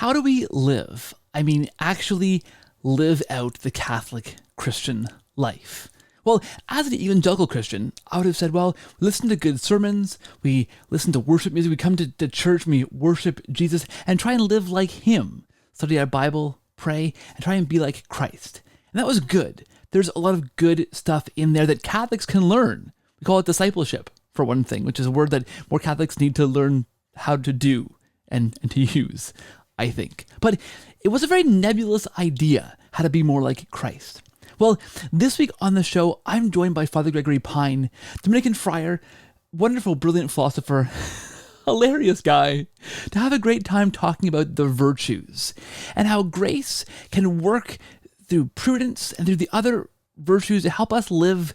how do we live? I mean, actually live out the Catholic Christian life. Well, as an evangelical Christian, I would have said, well, we listen to good sermons, we listen to worship music, we come to church, we worship Jesus, and try and live like him. Study our Bible, pray, and try and be like Christ. And that was good. There's a lot of good stuff in there that Catholics can learn. We call it discipleship, for one thing, which is a word that more Catholics need to learn how to do and to use, I think. But it was a very nebulous idea, how to be more like Christ. Well, this week on the show, I'm joined by Father Gregory Pine, Dominican friar, wonderful, brilliant philosopher, hilarious guy, to have a great time talking about the virtues and how grace can work through prudence and through the other virtues to help us live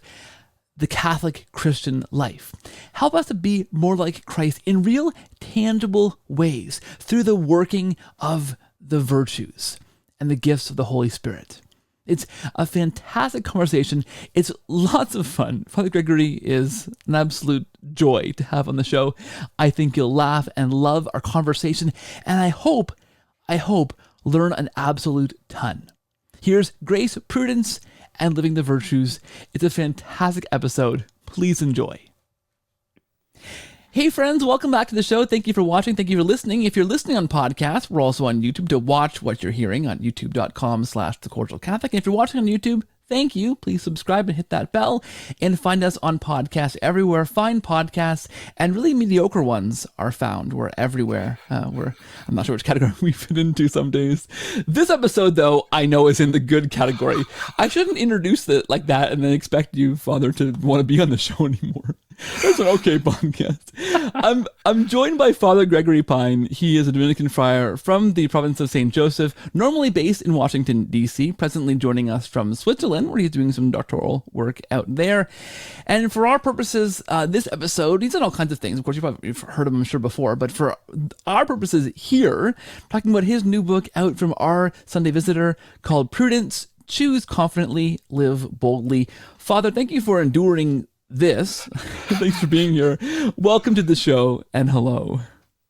the Catholic Christian life. Help us to be more like Christ in real, tangible ways through the working of the virtues and the gifts of the Holy Spirit. It's a fantastic conversation. It's lots of fun. Father Gregory is an absolute joy to have on the show. I think you'll laugh and love our conversation, and I hope, learn an absolute ton. Here's Grace, Prudence, and Living the Virtues. It's a fantastic episode. Please enjoy. Hey friends, welcome back to the show. Thank you for watching. Thank you for listening. If you're listening on podcast, we're also on YouTube to watch what you're hearing on youtube.com/the Cordial Catholic. And if you're watching on YouTube, thank you. Please subscribe and hit that bell and find us on podcasts everywhere. Fine podcasts and really mediocre ones are found. We're everywhere. I'm not sure which category we fit into some days. This episode, though, I know is in the good category. I shouldn't introduce it like that and then expect you, Father, to want to be on the show anymore. That's an okay podcast. I'm joined by Father Gregory Pine. He is a Dominican friar from the province of St. Joseph, normally based in Washington, D.C., presently joining us from Switzerland, where he's doing some doctoral work out there. And for our purposes, this episode, he's done all kinds of things. Of course, you've heard of him, I'm sure, before. But for our purposes here, talking about his new book out from our Sunday Visitor called Prudence, Choose Confidently, Live Boldly. Father, thank you for enduring this. Thanks for being here. Welcome to the show, and hello.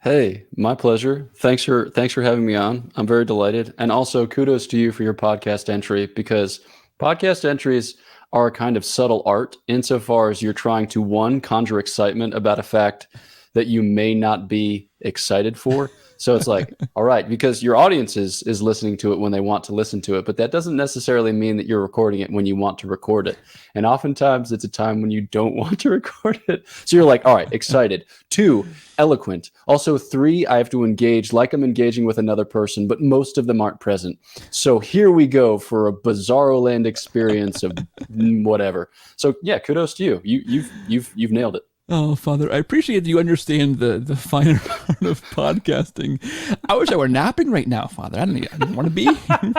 Hey, my pleasure. Thanks for having me on. I'm very delighted. And also kudos to you for your podcast entry, because podcast entries are a kind of subtle art insofar as you're trying to, one, conjure excitement about a fact that you may not be excited for. So it's like, all right, because your audience is listening to it when they want to listen to it, but that doesn't necessarily mean that you're recording it when you want to record it. And oftentimes it's a time when you don't want to record it. So you're like, all right, excited. 2, eloquent. Also 3, I have to engage like I'm engaging with another person, but most of them aren't present. So here we go for a bizarro land experience of whatever. So yeah, kudos to you. You've nailed it. Oh, Father, I appreciate that you understand the finer art of podcasting. I wish I were napping right now, Father. I didn't want to be here.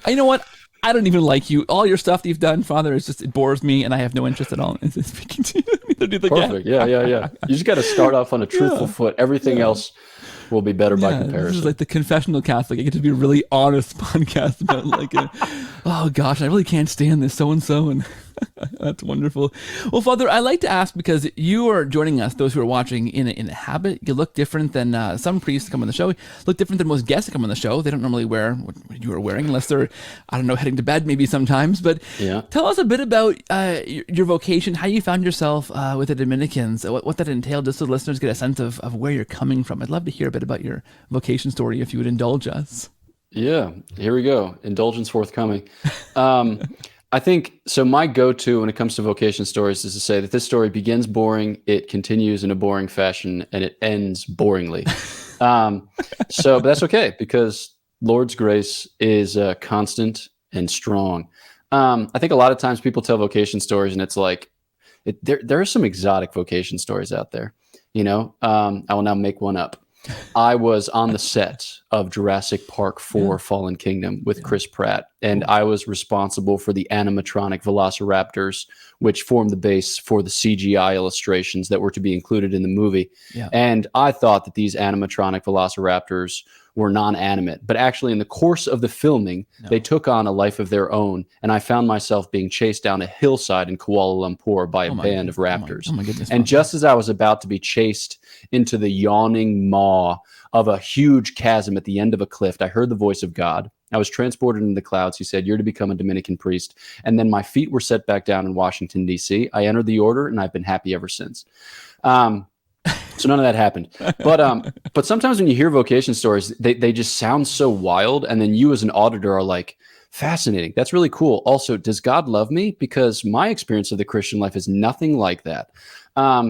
You know what? I don't even like you. All your stuff that you've done, Father, it bores me, and I have no interest at all in speaking to you. Perfect. Yeah. You just got to start off on a truthful foot. Everything else will be better by comparison. This is like the confessional Catholic. I get to be a really honest podcast about oh gosh, I really can't stand this so-and-so, and that's wonderful. Well, Father, I like to ask, because you are joining us, those who are watching, in a habit. You look different than some priests come on the show. You look different than most guests that come on the show. They don't normally wear what you are wearing, unless they're, I don't know, heading to bed maybe sometimes. But yeah. Tell us a bit about your vocation, how you found yourself with the Dominicans, what that entailed, just so listeners get a sense of where you're coming from. I'd love to hear a bit about your vocation story, if you would indulge us. Yeah, here we go. Indulgence forthcoming. I think, so my go-to when it comes to vocation stories is to say that this story begins boring, it continues in a boring fashion, and it ends boringly. But that's okay, because Lord's grace is constant and strong. I think a lot of times people tell vocation stories, and it's like, there are some exotic vocation stories out there. I will now make one up. I was on the set of Jurassic Park 4 Fallen Kingdom with Chris Pratt, and I was responsible for the animatronic velociraptors, which formed the base for the CGI illustrations that were to be included in the movie. Yeah. And I thought that these animatronic velociraptors were non-animate, but actually in the course of the filming, they took on a life of their own, and I found myself being chased down a hillside in Kuala Lumpur by a band of raptors. Oh my goodness! And just as I was about to be chased into the yawning maw of a huge chasm at the end of a cliff. I heard the voice of God. I was transported into the clouds. He said, "You're to become a Dominican priest." And then my feet were set back down in Washington, D.C. I entered the order, and I've been happy ever since. So none of that happened. But sometimes when you hear vocation stories, they just sound so wild. And then you as an auditor are like, fascinating. That's really cool. Also, does God love me? Because my experience of the Christian life is nothing like that.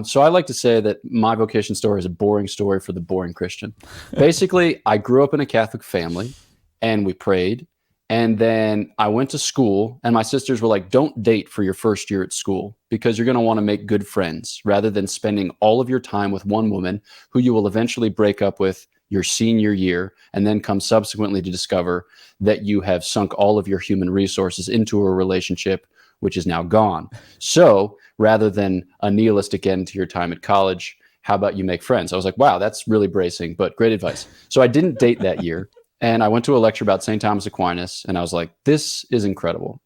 So I like to say that my vocation story is a boring story for the boring Christian. Basically, I grew up in a Catholic family and we prayed. And then I went to school and my sisters were like, don't date for your first year at school because you're going to want to make good friends rather than spending all of your time with one woman who you will eventually break up with your senior year and then come subsequently to discover that you have sunk all of your human resources into a relationship which is now gone. So rather than a nihilistic end to your time at college, how about you make friends? I was like, wow, that's really bracing, but great advice. So I didn't date that year. And I went to a lecture about St. Thomas Aquinas, and I was like, this is incredible.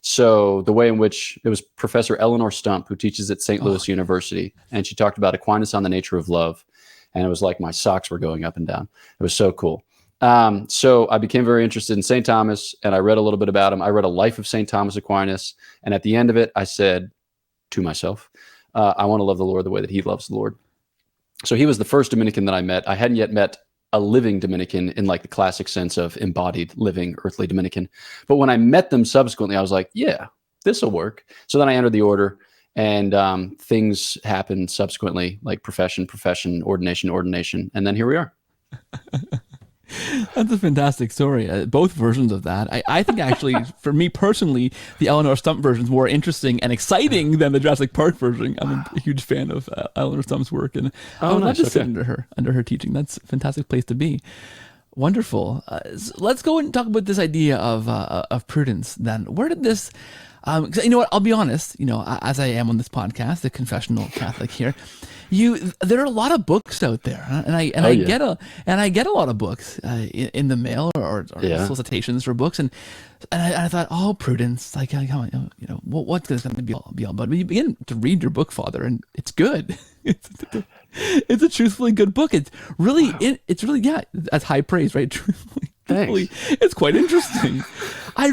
So the way in which it was Professor Eleanor Stump, who teaches at St. Louis University, and she talked about Aquinas on the nature of love. And it was like my socks were going up and down. It was so cool. So I became very interested in St. Thomas, and I read a little bit about him. I read a life of St. Thomas Aquinas. And at the end of it, I said to myself, I want to love the Lord the way that he loves the Lord. So he was the first Dominican that I met. I hadn't yet met a living Dominican in like the classic sense of embodied, living, earthly Dominican. But when I met them subsequently, I was like, yeah, this will work. So then I entered the order. And things happened subsequently, like profession, ordination. And then here we are. That's a fantastic story. Both versions of that. I think actually, for me personally, the Eleanor Stump version is more interesting and exciting than the Jurassic Park version. I'm a huge fan of Eleanor Stump's work. And I would love to sit under her teaching. That's a fantastic place to be. Wonderful. So let's go and talk about this idea of prudence then. Where did this... you know what? I'll be honest. As I am on this podcast, the confessional Catholic here, there are a lot of books out there, and I get a lot of books in the mail or solicitations for books, and I thought, oh, prudence, like, what's going to be all about? But you begin to read your book, Father, and it's good. It's a truthfully good book. It's really, that's high praise, right? Truthfully. It's quite interesting. I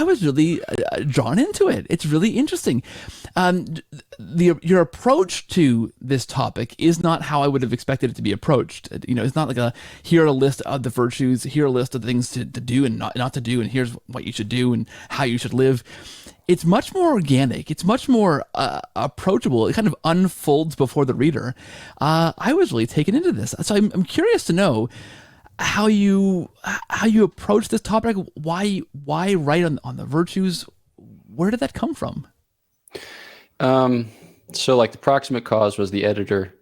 was really drawn into it. It's really interesting. Your approach to this topic is not how I would have expected it to be approached. It's not like here are a list of the virtues, here are a list of the things to do and not to do, and here's what you should do and how you should live. It's much more organic. It's much more approachable. It kind of unfolds before the reader. I was really taken into this. So I'm curious to know how you approach this topic. Why write on the virtues? Where did that come from? So like the proximate cause was the editor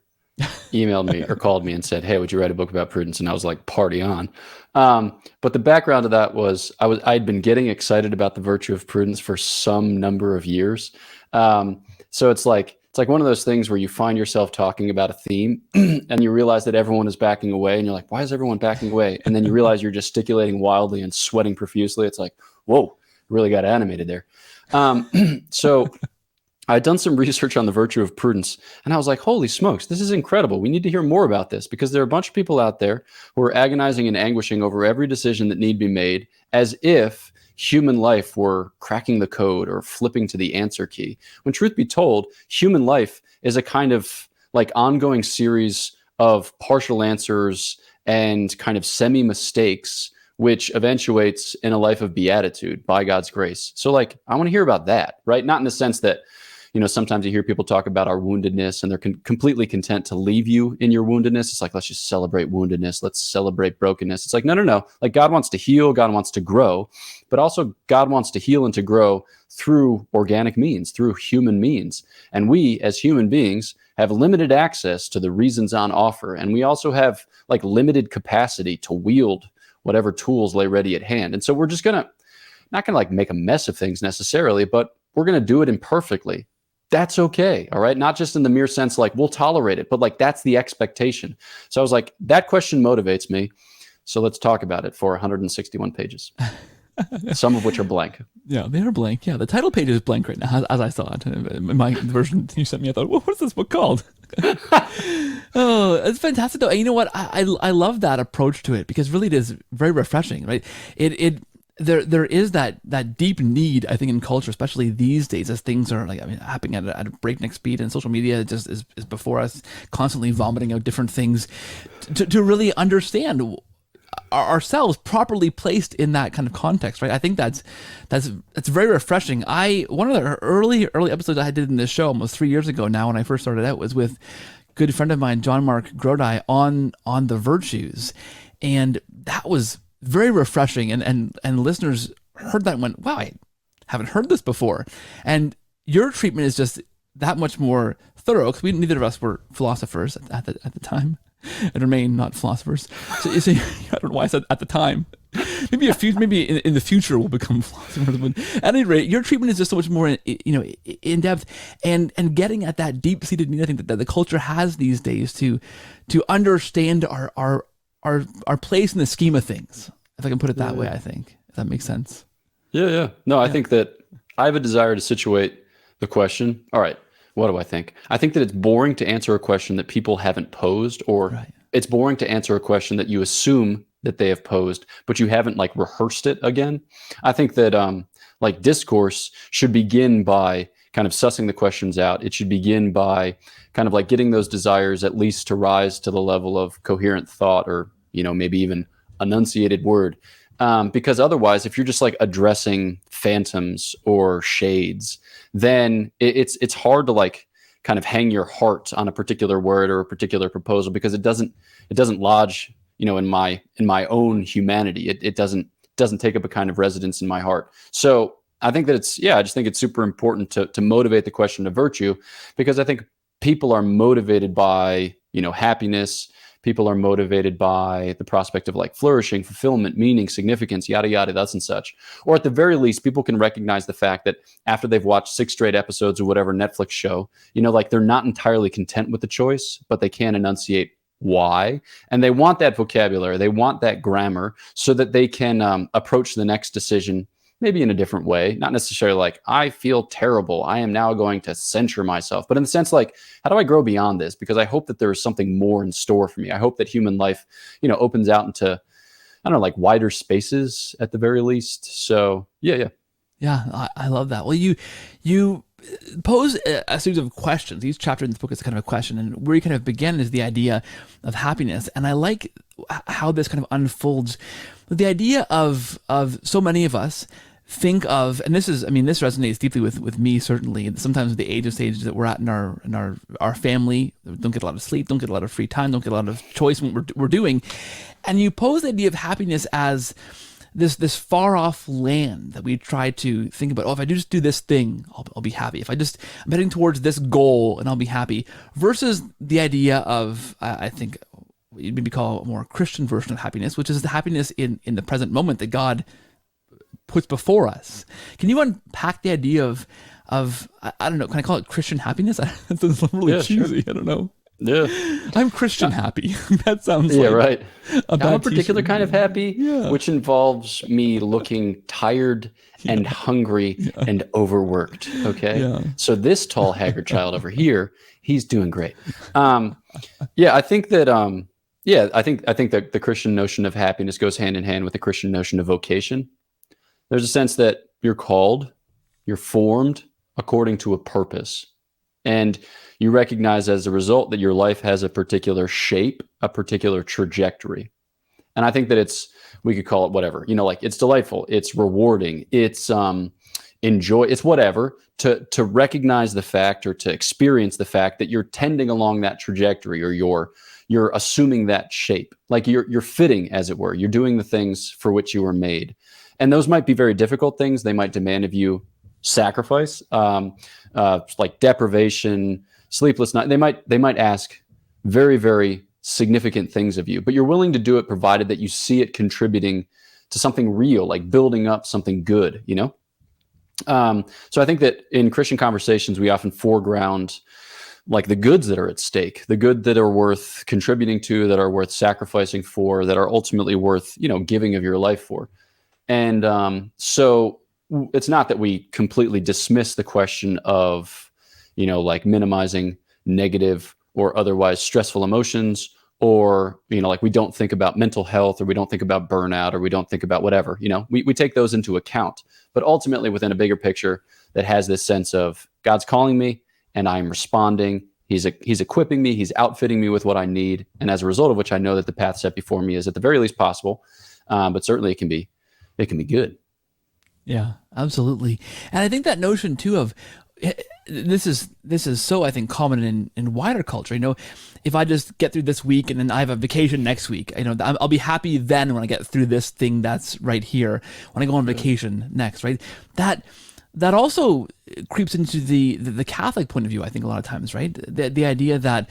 emailed me or called me and said, "Hey, would you write a book about prudence?" And I was like, "Party on." But the background of that was I'd been getting excited about the virtue of prudence for some number of years. So it's like one of those things where you find yourself talking about a theme and you realize that everyone is backing away and you're like, why is everyone backing away? And then you realize you're gesticulating wildly and sweating profusely. It's like, whoa, really got animated there. So I'd done some research on the virtue of prudence and I was like, holy smokes, this is incredible. We need to hear more about this because there are a bunch of people out there who are agonizing and anguishing over every decision that need be made as if human life were cracking the code or flipping to the answer key. When truth be told, human life is a kind of like ongoing series of partial answers and kind of semi-mistakes, which eventuates in a life of beatitude by God's grace. So like, I want to hear about that, right? Not in the sense that, sometimes you hear people talk about our woundedness and they're completely content to leave you in your woundedness. It's like, let's just celebrate woundedness. Let's celebrate brokenness. It's like, no. Like God wants to heal. God wants to grow, but also God wants to heal and to grow through organic means, through human means. And we as human beings have limited access to the reasons on offer. And we also have like limited capacity to wield whatever tools lay ready at hand. And so we're just not gonna like make a mess of things necessarily, but we're going to do it imperfectly. That's okay. All right. Not just in the mere sense, like we'll tolerate it, but like that's the expectation. So I was like, that question motivates me. So let's talk about it for 161 pages, some of which are blank. Yeah, they are blank. Yeah. The title page is blank right now, as I saw it. In my version you sent me, I thought, well, what's this book called? Oh, it's fantastic though. And you know what? I love that approach to it because really it is very refreshing, right? There is that deep need, I think, in culture, especially these days, as things are like, I mean, happening at a breakneck speed, and social media just is before us, constantly vomiting out different things, to really understand ourselves properly placed in that kind of context, right? I think that's very refreshing. One of the early episodes I did in this show almost 3 years ago now, when I first started out, was with a good friend of mine, John Mark Grodi, on the virtues, and that was very refreshing. And listeners heard that and went, "Wow, I haven't heard this before." And your treatment is just that much more thorough, because neither of us were philosophers at the time, and remain not philosophers. So I don't know why I said at the time. Maybe in the future we'll become philosophers. But at any rate, your treatment is just so much more in depth, and getting at that deep seated need, I think, that the culture has these days to understand our place in the scheme of things, if I can put it that way. I think, if that makes sense. Yeah. No, I think that I have a desire to situate the question. All right, what do I think? I think that it's boring to answer a question that people haven't posed, or it's boring to answer a question that you assume that they have posed, but you haven't like rehearsed it again. I think that like discourse should begin by kind of sussing the questions out. It should begin by kind of like getting those desires at least to rise to the level of coherent thought, or, maybe even enunciated word. Because otherwise, if you're just like addressing phantoms or shades, then it's hard to like kind of hang your heart on a particular word or a particular proposal, because it doesn't lodge, in my own humanity. It doesn't take up a kind of residence in my heart. So I think that I just think it's super important to motivate the question of virtue, because I think people are motivated by, happiness. People are motivated by the prospect of like flourishing, fulfillment, meaning, significance, yada, yada, thus and such. Or at the very least, people can recognize the fact that after they've watched 6 straight episodes of whatever Netflix show, like they're not entirely content with the choice, but they can enunciate why. And they want that vocabulary, they want that grammar, so that they can approach the next decision maybe in a different way, not necessarily like, I feel terrible, I am now going to censure myself, but in the sense like, how do I grow beyond this? Because I hope that there is something more in store for me. I hope that human life, opens out into, I don't know, like wider spaces at the very least. So yeah. I love that. Well, you pose a series of questions. Each chapter in this book is kind of a question, and where you kind of begin is the idea of happiness. And I like how this kind of unfolds with the idea of so many of us think of, and this resonates deeply with me, certainly. Sometimes at the age of stage that we're at in our family, don't get a lot of sleep, don't get a lot of free time, don't get a lot of choice in what we're doing. And you pose the idea of happiness as this far off land that we try to think about. Oh, if I just do this thing, I'll be happy. If I'm heading towards this goal and I'll be happy, versus the idea of, I think you'd maybe call a more Christian version of happiness, which is the happiness in the present moment that God puts before us. Can you unpack the idea of I don't know, can I call it Christian happiness? That's really cheesy. Sure. I don't know. Yeah, I'm Christian happy. That sounds right. I'm a particular kind of happy, which involves me looking tired and hungry and overworked. Okay, so this tall, haggard child over here, he's doing great. I think that I think that the Christian notion of happiness goes hand in hand with the Christian notion of vocation. There's a sense that you're called, you're formed according to a purpose, and you recognize as a result that your life has a particular shape, a particular trajectory. And I think that we could call it whatever, like it's delightful, it's rewarding, it's it's whatever, to recognize the fact, or to experience the fact that you're tending along that trajectory, or you're assuming that shape, like you're fitting, as it were. You're doing the things for which you were made. And those might be very difficult things. They might demand of you sacrifice, like deprivation, sleepless night. They might ask very, very significant things of you, but you're willing to do it provided that you see it contributing to something real, like building up something good, So I think that in Christian conversations, we often foreground like the goods that are at stake, the good that are worth contributing to, that are worth sacrificing for, that are ultimately worth, giving of your life for. And so it's not that we completely dismiss the question of, like minimizing negative or otherwise stressful emotions, or, like we don't think about mental health, or we don't think about burnout, or we don't think about whatever, we take those into account. But ultimately within a bigger picture that has this sense of God's calling me and I'm responding. He's equipping me. He's outfitting me with what I need. And as a result of which, I know that the path set before me is at the very least possible. But certainly it can be good. Yeah, absolutely. And I think that notion too of this is so, I think, common in wider culture. If I just get through this week and then I have a vacation next week, I'll be happy then when I get through this thing that's right here, when I go on vacation next, right? That also creeps into the Catholic point of view, I think, a lot of times, right? The idea that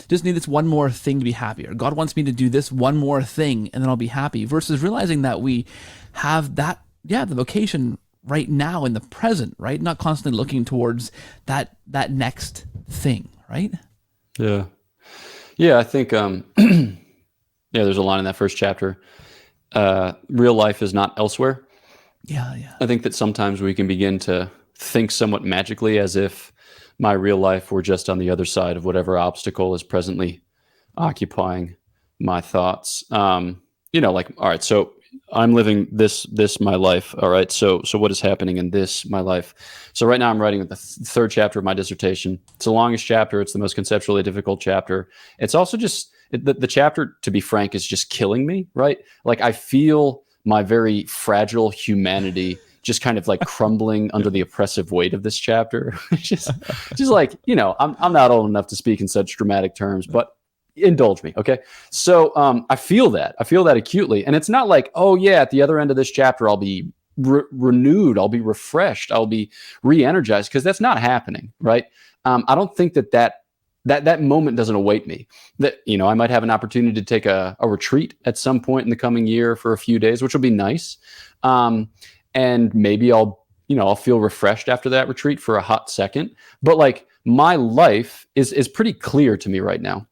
just need this one more thing to be happier. God wants me to do this one more thing and then I'll be happy, versus realizing that we have that, the vocation right now in the present, right? Not constantly looking towards that next thing, right? Yeah. I think, there's a line in that first chapter. Real life is not elsewhere. Yeah. I think that sometimes we can begin to think somewhat magically as if my real life were just on the other side of whatever obstacle is presently occupying my thoughts. All right, so I'm living this my life. All right, so what is happening in this my life? So right now I'm writing the third chapter of my dissertation. It's the longest chapter. It's the most conceptually difficult chapter. It's also just the chapter, to be frank, is just killing me. Right, like I feel my very fragile humanity just kind of like crumbling under the oppressive weight of this chapter. just like, I'm not old enough to speak in such dramatic terms, but indulge me. Okay. So I feel that acutely. And it's not like, oh yeah, at the other end of this chapter, I'll be renewed. I'll be refreshed. I'll be re-energized, because that's not happening. Right. I don't think that moment doesn't await me. That, I might have an opportunity to take a retreat at some point in the coming year for a few days, which will be nice. And maybe I'll feel refreshed after that retreat for a hot second. But like my life is pretty clear to me right now.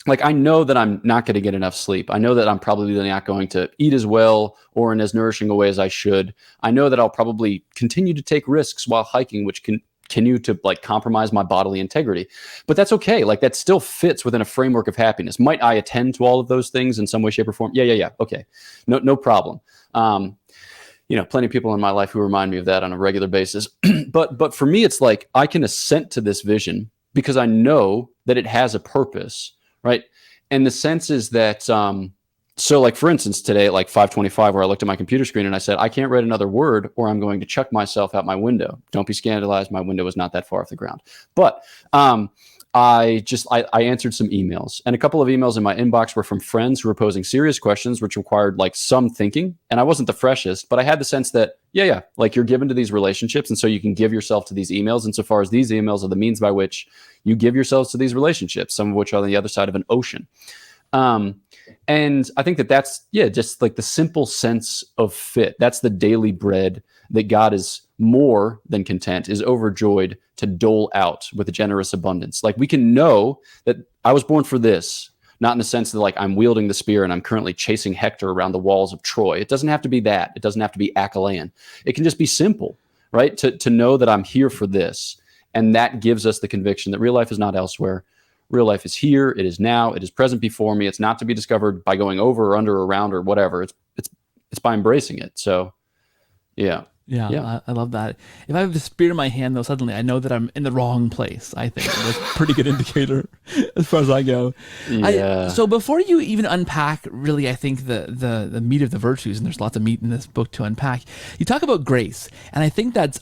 Like I know that I'm not going to get enough sleep. I know that I'm probably not going to eat as well or in as nourishing a way as I should. I know that I'll probably continue to take risks while hiking, which can continue to like compromise my bodily integrity. But that's okay. Like that still fits within a framework of happiness. Might I attend to all of those things in some way, shape, or form? Yeah. Okay. No problem. Plenty of people in my life who remind me of that on a regular basis. But for me, it's like I can assent to this vision because I know that it has a purpose, right? And the sense is that, so like for instance, today at like 5:25, where I looked at my computer screen and I said, I can't write another word or I'm going to chuck myself out my window. Don't be scandalized. My window is not that far off the ground. But I answered some emails, and a couple of emails in my inbox were from friends who were posing serious questions, which required like some thinking. And I wasn't the freshest, but I had the sense that, like you're given to these relationships. And so you can give yourself to these emails. Insofar as these emails are the means by which you give yourselves to these relationships, some of which are on the other side of an ocean. And I think that's, just like the simple sense of fit. That's the daily bread that God is more than content, is overjoyed to dole out with a generous abundance. Like we can know that I was born for this, not in the sense that like I'm wielding the spear and I'm currently chasing Hector around the walls of Troy. It doesn't have to be that. It doesn't have to be Achillean. It can just be simple, right? To know that I'm here for this. And that gives us the conviction that real life is not elsewhere. Real life is here. It is now. It is present before me. It's not to be discovered by going over or under or around or whatever. It's by embracing it. So, yeah. I love that. If I have the spear in my hand, though, suddenly I know that I'm in the wrong place. I think that's a pretty good indicator as far as I go. Yeah. So before you even unpack, really, I think the meat of the virtues, and there's lots of meat in this book to unpack, you talk about grace, and I think that's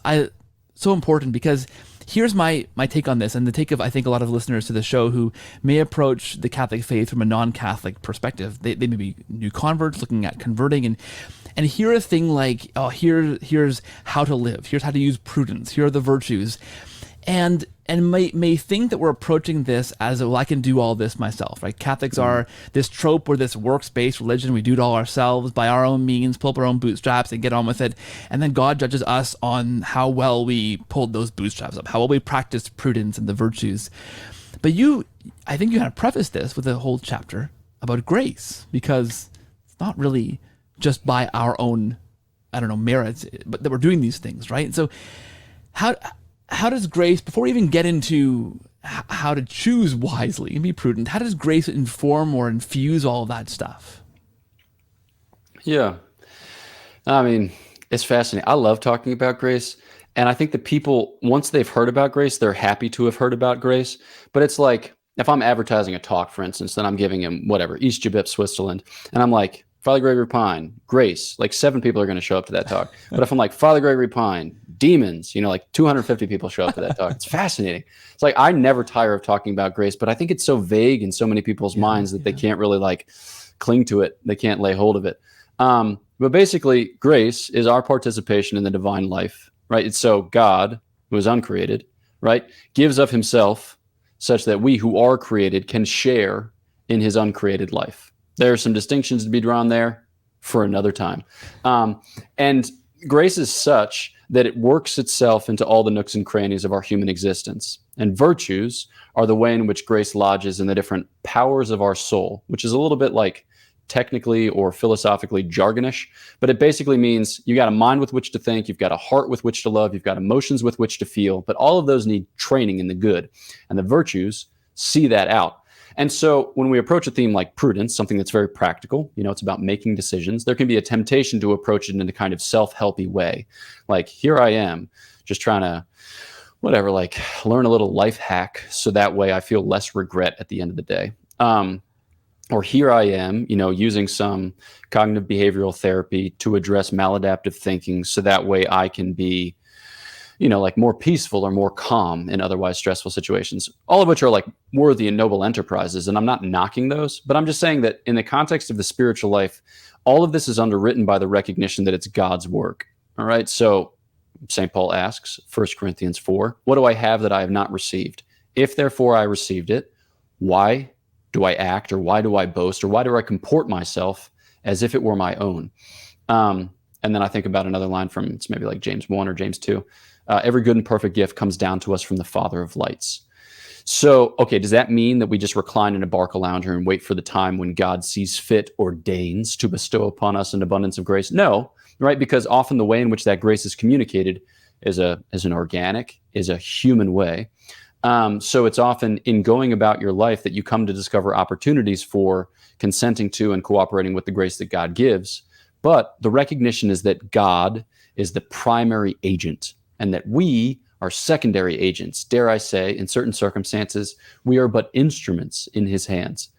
so important, because here's my take on this, and the take of, I think, a lot of listeners to the show who may approach the Catholic faith from a non-Catholic perspective. They may be new converts looking at converting and hear a thing like, oh, here's how to live. Here's how to use prudence. Here are the virtues. And may think that we're approaching this as, well, I can do all this myself, right? Catholics are this trope or this works-based religion. We do it all ourselves by our own means, pull up our own bootstraps and get on with it. And then God judges us on how well we pulled those bootstraps up, how well we practiced prudence and the virtues. But I think you had to preface this with a whole chapter about grace, because it's not really just by our own, merits, but that we're doing these things, right? So how does grace, before we even get into how to choose wisely and be prudent. How does grace inform or infuse all of that stuff? Yeah. I mean, it's fascinating. I love talking about grace. And I think that people, once they've heard about grace, they're happy to have heard about grace. But it's like if I'm advertising a talk, for instance, then I'm giving him whatever, East Jabip, Switzerland. And I'm like, Father Gregory Pine, grace, like 7 people are going to show up to that talk. But if I'm like, Father Gregory Pine, demons, like 250 people show up to that talk. It's fascinating. It's like, I never tire of talking about grace, but I think it's so vague in so many people's minds that they can't really like cling to it. They can't lay hold of it. But basically, grace is our participation in the divine life, right? It's so God, who is uncreated, right, gives of himself such that we who are created can share in his uncreated life. There are some distinctions to be drawn there for another time. And grace is such that it works itself into all the nooks and crannies of our human existence. And virtues are the way in which grace lodges in the different powers of our soul, which is a little bit like technically or philosophically jargonish, but it basically means you got a mind with which to think, you've got a heart with which to love, you've got emotions with which to feel, but all of those need training in the good. And the virtues see that out. And so when we approach a theme like prudence, something that's very practical, it's about making decisions, there can be a temptation to approach it in a kind of self-helpy way. Like, here I am just trying to, like learn a little life hack so that way I feel less regret at the end of the day. Or here I am, using some cognitive behavioral therapy to address maladaptive thinking so that way I can be, like more peaceful or more calm in otherwise stressful situations, all of which are like worthy and noble enterprises. And I'm not knocking those, but I'm just saying that in the context of the spiritual life, all of this is underwritten by the recognition that it's God's work. All right. So St. Paul asks, 1 Corinthians 4, what do I have that I have not received? If therefore I received it, why do I act, or why do I boast, or why do I comport myself as if it were my own? And then I think about another line from, it's maybe like James 1 or James 2. Every good and perfect gift comes down to us from the Father of lights. So, okay, does that mean that we just recline in a barca lounger and wait for the time when God sees fit or deigns to bestow upon us an abundance of grace? No, right? Because often the way in which that grace is communicated is an organic, is a human way. So it's often in going about your life that you come to discover opportunities for consenting to and cooperating with the grace that God gives. But the recognition is that God is the primary agent and that we are secondary agents. Dare I say, in certain circumstances, we are but instruments in his hands.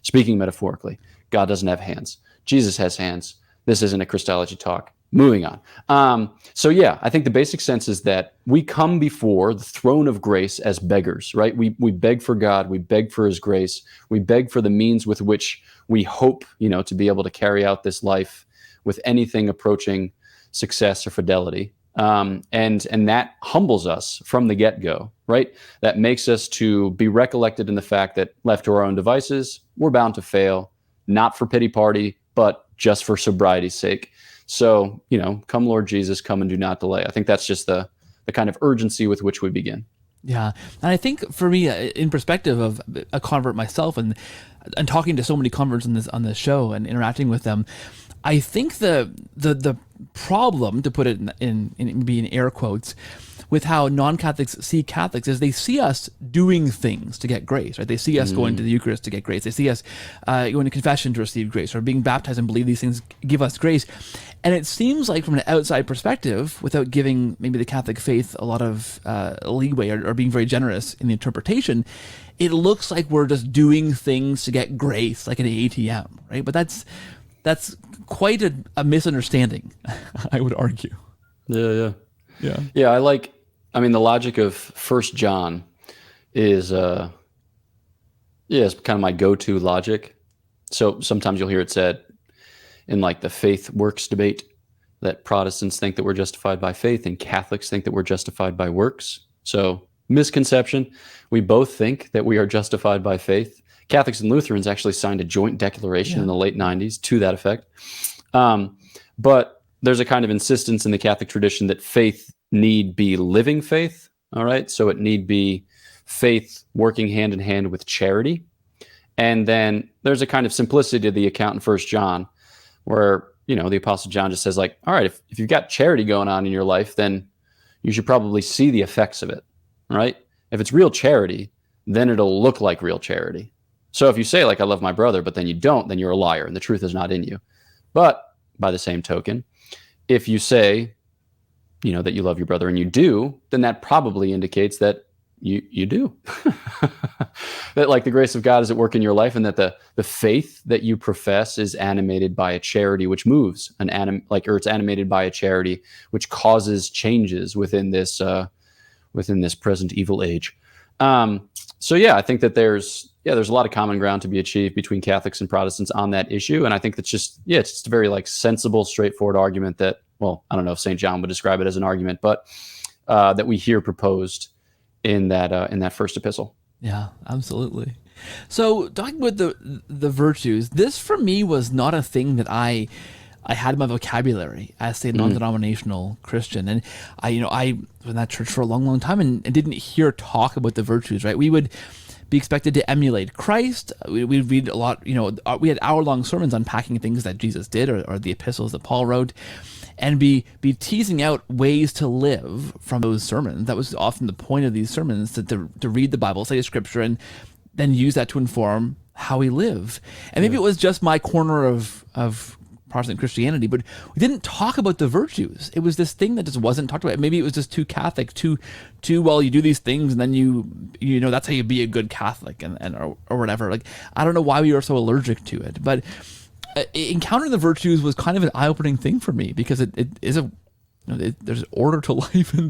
Speaking metaphorically, God doesn't have hands. Jesus has hands. This isn't a Christology talk. Moving on. So yeah, I think the basic sense is that we come before the throne of grace as beggars, right? We beg for God. We beg for his grace. We beg for the means with which we hope, to be able to carry out this life with anything approaching success or fidelity. And that humbles us from the get-go, right? That makes us to be recollected in the fact that left to our own devices, we're bound to fail, not for pity party, but just for sobriety's sake. So, come Lord Jesus, come and do not delay. I think that's just the kind of urgency with which we begin. Yeah. And I think for me, in perspective of a convert myself and talking to so many converts on this show and interacting with them, I think the problem, to put it in air quotes, with how non-Catholics see Catholics is they see us doing things to get grace, right? They see us going to the Eucharist to get grace. They see us going to confession to receive grace, or being baptized and believe these things give us grace. And it seems like from an outside perspective, without giving maybe the Catholic faith a lot of leeway or being very generous in the interpretation, it looks like we're just doing things to get grace, like an ATM, right? But that's quite a misunderstanding, I would argue. Yeah. The logic of 1 John is it's kind of my go-to logic. So sometimes you'll hear it said in like the faith works debate that Protestants think that we're justified by faith and Catholics think that we're justified by works. So misconception. We both think that we are justified by faith. Catholics and Lutherans actually signed a joint declaration in the late 90s to that effect. But there's a kind of insistence in the Catholic tradition that faith need be living faith. All right. So it need be faith working hand in hand with charity. And then there's a kind of simplicity to the account in 1 John where, the Apostle John just says like, all right, if you've got charity going on in your life, then you should probably see the effects of it. Right. If it's real charity, then it'll look like real charity. So if you say, like, I love my brother, but then you don't, then you're a liar and the truth is not in you. But by the same token, if you say, that you love your brother and you do, then that probably indicates that you do. That, like, the grace of God is at work in your life, and that the faith that you profess is animated by a charity which moves, or it's animated by a charity which causes changes within this present evil age. So yeah, I think that there's a lot of common ground to be achieved between Catholics and Protestants on that issue. And I think that's it's just a very, like, sensible, straightforward argument that, well, I don't know if St. John would describe it as an argument, but that we hear proposed in that first epistle. Yeah, absolutely. So talking about the virtues, this for me was not a thing that I had in my vocabulary as a non-denominational Christian. And I was in that church for a long, long time and didn't hear talk about the virtues, right? We would be expected to emulate Christ. We'd read a lot, we had hour-long sermons unpacking things that Jesus did or the epistles that Paul wrote, and be teasing out ways to live from those sermons. That was often the point of these sermons, to read the Bible, study Scripture, and then use that to inform how we live. And maybe it was just my corner of Protestant Christianity, but we didn't talk about the virtues. It was this thing that just wasn't talked about. Maybe it was just too Catholic, too well, you do these things and then you that's how you be a good Catholic or whatever. Like, I don't know why we are so allergic to it, but encountering the virtues was kind of an eye-opening thing for me, because it is there's order to life, and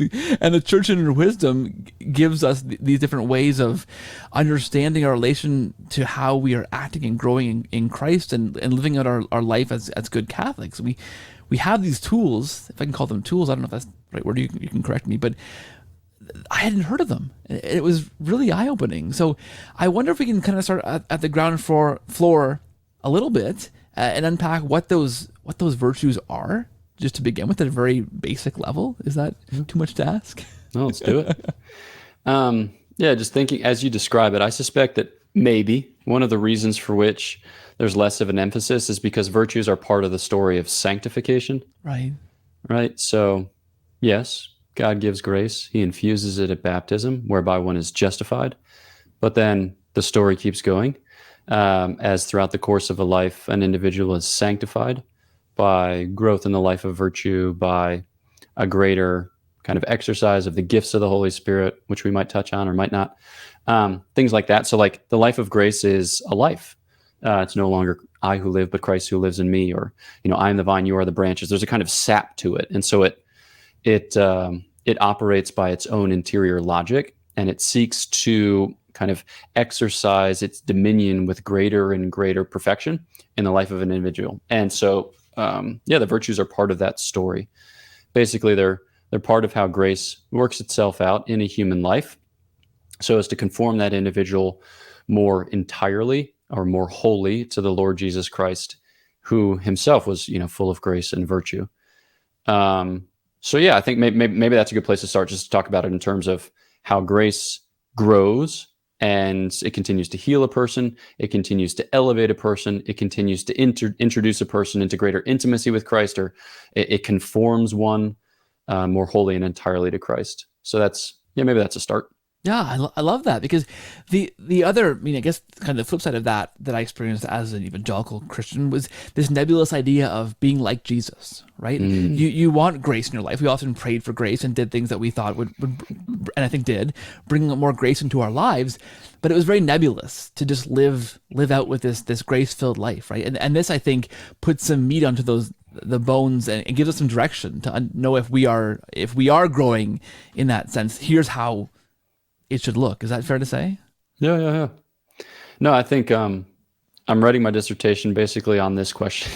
the Church in her wisdom gives us these different ways of understanding our relation to how we are acting and growing in Christ and living out our life as good Catholics. We have these tools, if I can call them tools. I don't know if that's the right word. You can correct me, but I hadn't heard of them. It was really eye-opening. So I wonder if we can kind of start at the ground floor a little bit and unpack what those virtues are, just to begin with, at a very basic level. Is that too much to ask? No, let's do it. Just thinking as you describe it, I suspect that maybe one of the reasons for which there's less of an emphasis is because virtues are part of the story of sanctification. Right. So yes, God gives grace. He infuses it at baptism, whereby one is justified. But then the story keeps going, as throughout the course of a life, an individual is sanctified by growth in the life of virtue, by a greater kind of exercise of the gifts of the Holy Spirit, which we might touch on or might not, things like that. So, like, the life of grace is a life. It's no longer I who live, but Christ who lives in me, or, I am the vine, you are the branches. There's a kind of sap to it. And so it operates by its own interior logic, and it seeks to kind of exercise its dominion with greater and greater perfection in the life of an individual. And so, the virtues are part of that story. Basically, they're part of how grace works itself out in a human life, so as to conform that individual more entirely or more wholly to the Lord Jesus Christ, who himself was, full of grace and virtue. I think maybe that's a good place to start, just to talk about it in terms of how grace grows, and it continues to heal a person, it continues to elevate a person, it continues to introduce a person into greater intimacy with Christ, or it conforms one more wholly and entirely to Christ. So maybe that's a start. Yeah, I love that, because the other, I guess kind of the flip side of that I experienced as an evangelical Christian was this nebulous idea of being like Jesus, right? You want grace in your life. We often prayed for grace and did things that we thought would and I think did bring more grace into our lives, but it was very nebulous to just live out with this grace-filled life, right? And this, I think, puts some meat onto the bones and gives us some direction to know if we are growing in that sense. Here's how it should look. Is that fair to say? Yeah. No, I think I'm writing my dissertation basically on this question.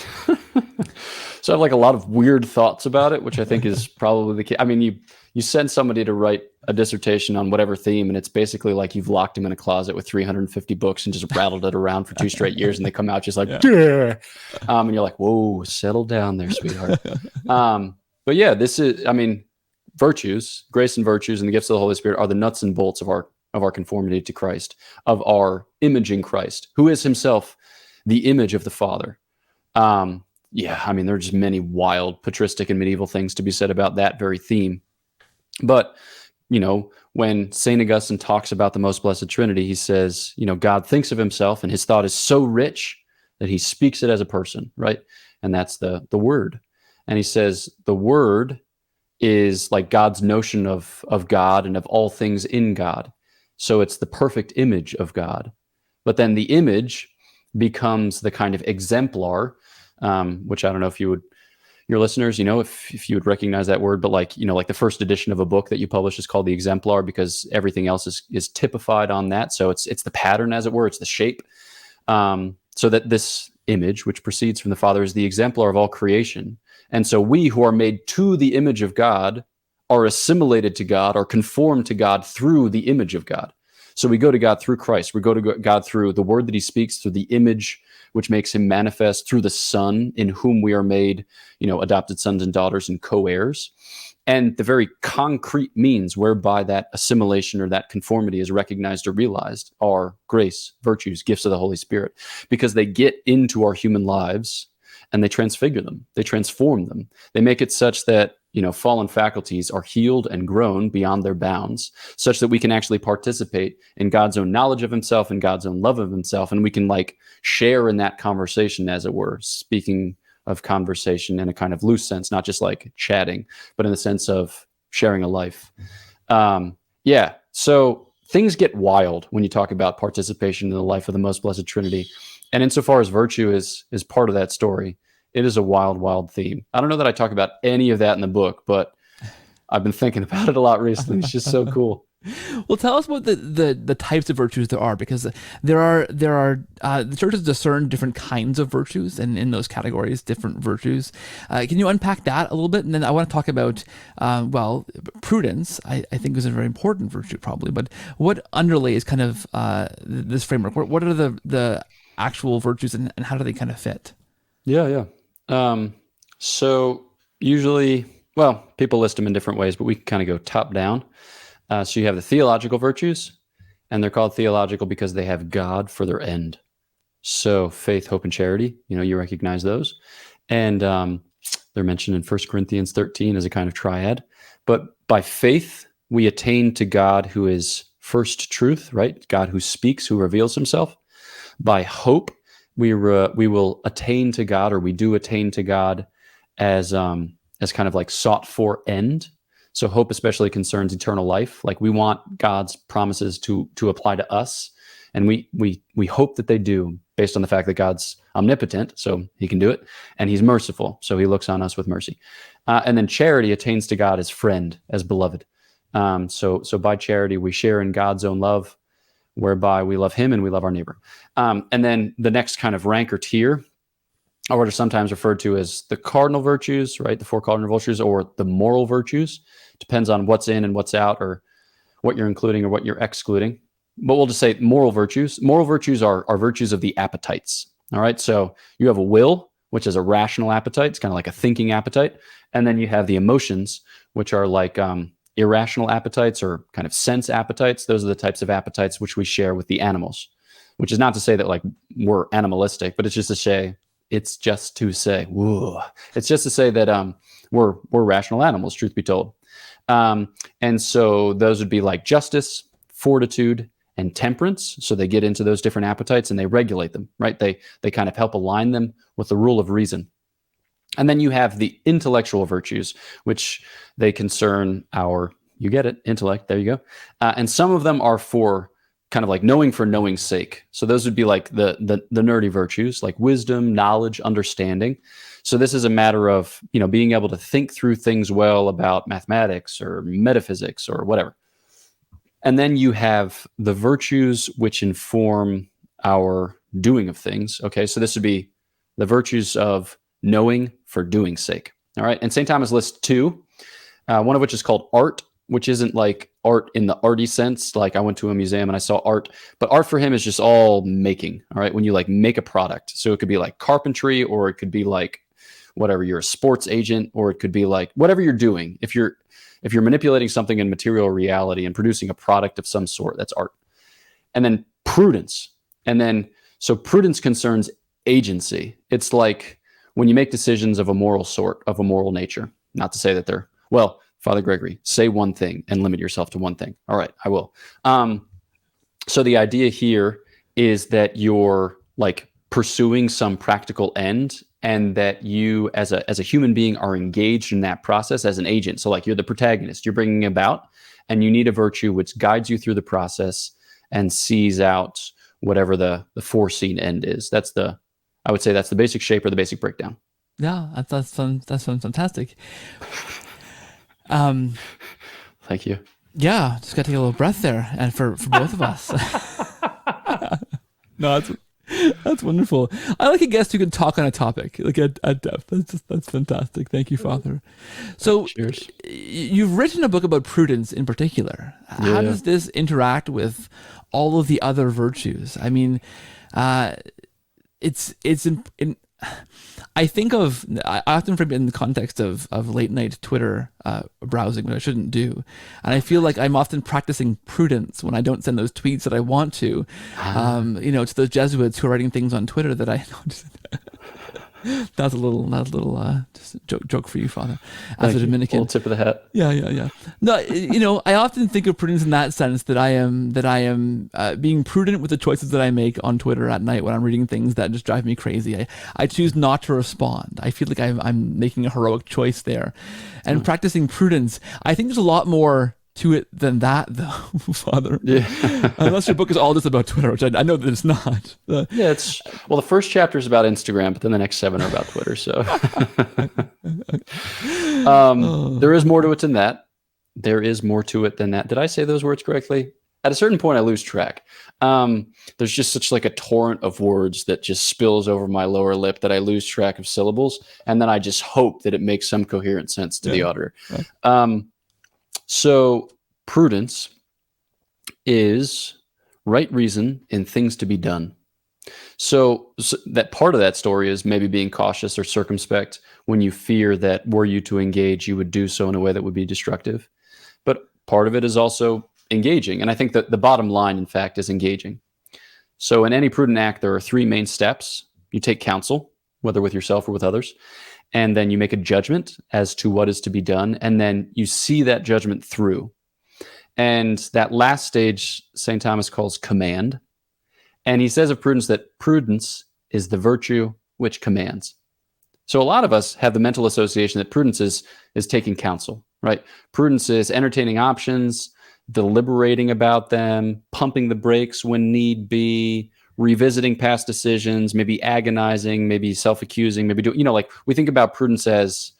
So I have, like, a lot of weird thoughts about it, which I think is probably the case. I mean, you send somebody to write a dissertation on whatever theme, and it's basically like you've locked them in a closet with 350 books and just rattled it around for 2 straight years, and they come out just like, and you're like, whoa, settle down there, sweetheart. But yeah, this is, virtues, grace and virtues, and the gifts of the Holy Spirit are the nuts and bolts of our conformity to Christ, of our imaging Christ, who is himself the image of the Father. There are just many wild patristic and medieval things to be said about that very theme. But when St. Augustine talks about the most blessed Trinity, he says, God thinks of himself and his thought is so rich that he speaks it as a person, right? And that's the word. And he says the word is like God's notion of God and of all things in God. So it's the perfect image of God. But then the image becomes the kind of exemplar, which I don't know if you would, your listeners, if you would recognize that word, but like the first edition of a book that you publish is called the exemplar because everything else is typified on that. So it's the pattern, as it were, it's the shape. So that this image, which proceeds from the Father, is the exemplar of all creation. And so we who are made to the image of God are assimilated to God, are conformed to God through the image of God. So we go to God through Christ. We go to God through the word that he speaks, through the image which makes him manifest, through the Son in whom we are made, adopted sons and daughters and co-heirs. And the very concrete means whereby that assimilation or that conformity is recognized or realized are grace, virtues, gifts of the Holy Spirit, because they get into our human lives and they transfigure them. They transform them. They make it such that, fallen faculties are healed and grown beyond their bounds, such that we can actually participate in God's own knowledge of himself and God's own love of himself. And we can share in that conversation, as it were, speaking of conversation in a kind of loose sense, not just like chatting, but in the sense of sharing a life. So things get wild when you talk about participation in the life of the most blessed Trinity. And insofar as virtue is part of that story, it is a wild, wild theme. I don't know that I talk about any of that in the book, but I've been thinking about it a lot recently. It's just so cool. Well, tell us about the types of virtues there are, because there are the churches discern different kinds of virtues, and in those categories, different virtues. Can you unpack that a little bit? And then I want to talk about prudence. I think is a very important virtue, probably. But what underlays kind of this framework? What are the actual virtues, and how do they kind of fit? Yeah. So usually, people list them in different ways, but we can kind of go top down. So you have the theological virtues, and they're called theological because they have God for their end. So faith, hope, and charity, you recognize those. And they're mentioned in 1 Corinthians 13 as a kind of triad. But by faith, we attain to God who is first truth, right? God who speaks, who reveals himself. By hope, we will attain to God, or we do attain to God as kind of like sought for end. So hope especially concerns eternal life. Like we want God's promises to apply to us, and we hope that they do, based on the fact that God's omnipotent, so he can do it, and he's merciful, so he looks on us with mercy. And then charity attains to God as friend, as beloved. So by charity we share in God's own love, whereby we love him and we love our neighbor. And then the next kind of rank or tier are what are sometimes referred to as the cardinal virtues, right? The four cardinal virtues, or the moral virtues. Depends on what's in and what's out, or what you're including or what you're excluding. But we'll just say moral virtues. Moral virtues are virtues of the appetites. All right. So you have a will, which is a rational appetite. It's kind of like a thinking appetite. And then you have the emotions, which are like irrational appetites or kind of sense appetites. Those are the types of appetites which we share with the animals, which is not to say that like we're animalistic, but it's just to say, it's just to say that we're rational animals, truth be told. And so those would be like justice, fortitude, and temperance. So they get into those different appetites and they regulate them, right? They kind of help align them with the rule of reason. And then you have the intellectual virtues, which they concern our, you get it, intellect, there you go. And some of them are for kind of like knowing for knowing's sake. So those would be like the nerdy virtues, like wisdom, knowledge, understanding. So this is a matter of, being able to think through things well about mathematics or metaphysics or whatever. And then you have the virtues which inform our doing of things. Okay, so this would be the virtues of knowing for doing's sake. All right, and St. Thomas lists two, one of which is called art, which isn't like art in the arty sense. Like I went to a museum and I saw art, but art for him is just all making. All right, when you like make a product. So it could be like carpentry, or it could be like whatever, you're a sports agent, or it could be like whatever you're doing. If you're manipulating something in material reality and producing a product of some sort, that's art. And then prudence. And then, so prudence concerns agency. It's like when you make decisions of a moral sort, of a moral nature. Not to say that they're Father Gregory, say one thing and limit yourself to one thing. All right, I will. So the idea here is that you're like pursuing some practical end, and that you as a human being are engaged in that process as an agent. So like you're the protagonist, you're bringing about, and you need a virtue which guides you through the process and sees out whatever the foreseen end is. I would say that's the basic shape or the basic breakdown. Yeah, that's fantastic. Thank you. Yeah, just got to take a little breath there, and for both of us. No, that's wonderful. I like a guest who can talk on a topic like at depth. That's fantastic. Thank you, Father. So, Cheers. You've written a book about prudence in particular. How does this interact with all of the other virtues? I mean, it's I think of, I often frame it in the context of late night Twitter browsing, which I shouldn't do. And I feel like I'm often practicing prudence when I don't send those tweets that I want to, to those Jesuits who are writing things on Twitter that I don't. That's a little just a joke for you, Father, as a Dominican. A little tip of the hat. Yeah. No, I often think of prudence in that sense, that I am being prudent with the choices that I make on Twitter at night when I'm reading things that just drive me crazy. I choose not to respond. I feel like I'm making a heroic choice there, and practicing prudence. I think there's a lot more to it than that, though, Father. Yeah. Unless your book is all just about Twitter, which I know that it's not. The first chapter is about Instagram, but then the next 7 are about Twitter. So there is more to it than that. Did I say those words correctly? At a certain point, I lose track. There's just such like a torrent of words that just spills over my lower lip that I lose track of syllables, and then I just hope that it makes some coherent sense to the auditor. Right. So prudence is right reason in things to be done. So that part of that story is maybe being cautious or circumspect when you fear that were you to engage, you would do so in a way that would be destructive. But part of it is also engaging. And I think that the bottom line, in fact, is engaging. So in any prudent act, there are 3 main steps. You take counsel, whether with yourself or with others. And then you make a judgment as to what is to be done. And then you see that judgment through. And that last stage, St. Thomas calls command. And he says of prudence that prudence is the virtue which commands. So a lot of us have the mental association that prudence is taking counsel, right? Prudence is entertaining options, deliberating about them, pumping the brakes when need be, revisiting past decisions, maybe agonizing, maybe self-accusing, maybe we think about prudence as,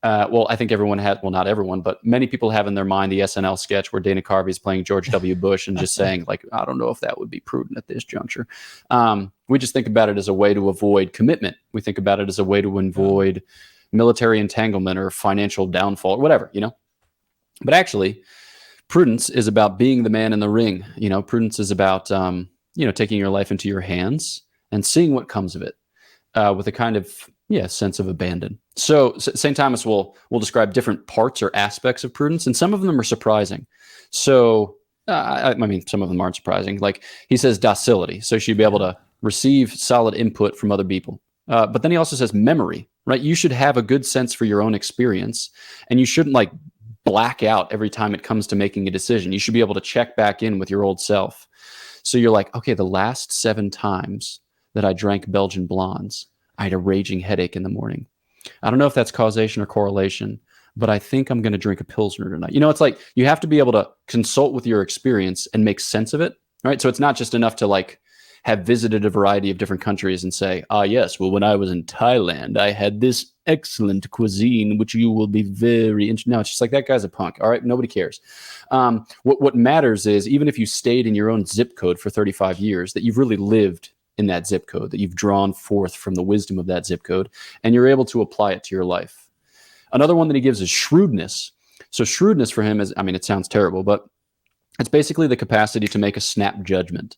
I think everyone had, well, not everyone, but many people have in their mind the SNL sketch where Dana Carvey is playing George W. Bush and just saying like, I don't know if that would be prudent at this juncture. We just think about it as a way to avoid commitment. We think about it as a way to avoid military entanglement or financial downfall or whatever, But actually, prudence is about being the man in the ring. Prudence is about, taking your life into your hands and seeing what comes of it with a kind of sense of abandon. So St. Thomas will describe different parts or aspects of prudence, and some of them are surprising. So, some of them aren't surprising. Like he says docility. So you should be able to receive solid input from other people. But then he also says memory, right? You should have a good sense for your own experience, and you shouldn't like black out every time it comes to making a decision. You should be able to check back in with your old self. So you're like, okay, the last 7 times that I drank Belgian blondes, I had a raging headache in the morning. I don't know if that's causation or correlation, but I think I'm going to drink a Pilsner tonight. It's like you have to be able to consult with your experience and make sense of it, right? So it's not just enough to like have visited a variety of different countries and say, yes, well, when I was in Thailand, I had this excellent cuisine, which you will be very interested. No, it's just like, that guy's a punk. All right. Nobody cares. What matters is, even if you stayed in your own zip code for 35 years, that you've really lived in that zip code, that you've drawn forth from the wisdom of that zip code, and you're able to apply it to your life. Another one that he gives is shrewdness. So shrewdness for him is, it sounds terrible, but it's basically the capacity to make a snap judgment.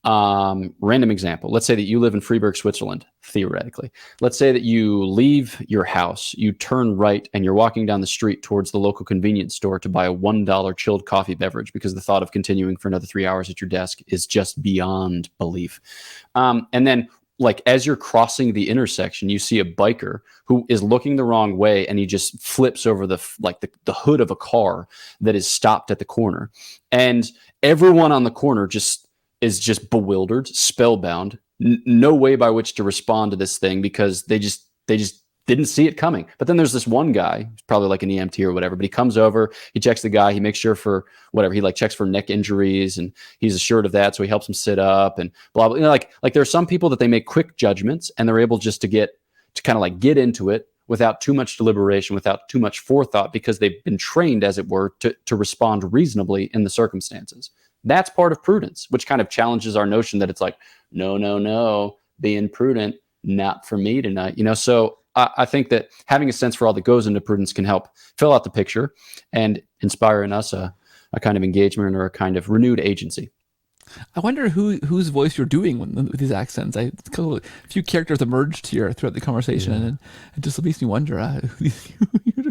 Random example. Let's say that you live in Freiburg, Switzerland, theoretically. Let's say that you leave your house, you turn right, and you're walking down the street towards the local convenience store to buy a $1 chilled coffee beverage because the thought of continuing for another 3 hours at your desk is just beyond belief. And then like as you're crossing the intersection, you see a biker who is looking the wrong way, and he just flips over the hood of a car that is stopped at the corner, and everyone on the corner is just bewildered, spellbound, no way by which to respond to this thing, because they just didn't see it coming. But then there's this one guy, probably like an EMT or whatever, but he comes over, he checks the guy, he makes sure for whatever, he like checks for neck injuries, and he's assured of that, so he helps him sit up and blah blah. You know, like there are some people that they make quick judgments, and they're able just to kind of like get into it without too much deliberation, without too much forethought, because they've been trained, as it were, to respond reasonably in the circumstances. That's part of prudence, which kind of challenges our notion that it's like, no, being prudent, not for me tonight. You know, so I think that having a sense for all that goes into prudence can help fill out the picture and inspire in us a kind of engagement or a kind of renewed agency. I wonder whose voice you're doing with these accents. A few characters emerged here throughout the conversation, and it just makes me wonder.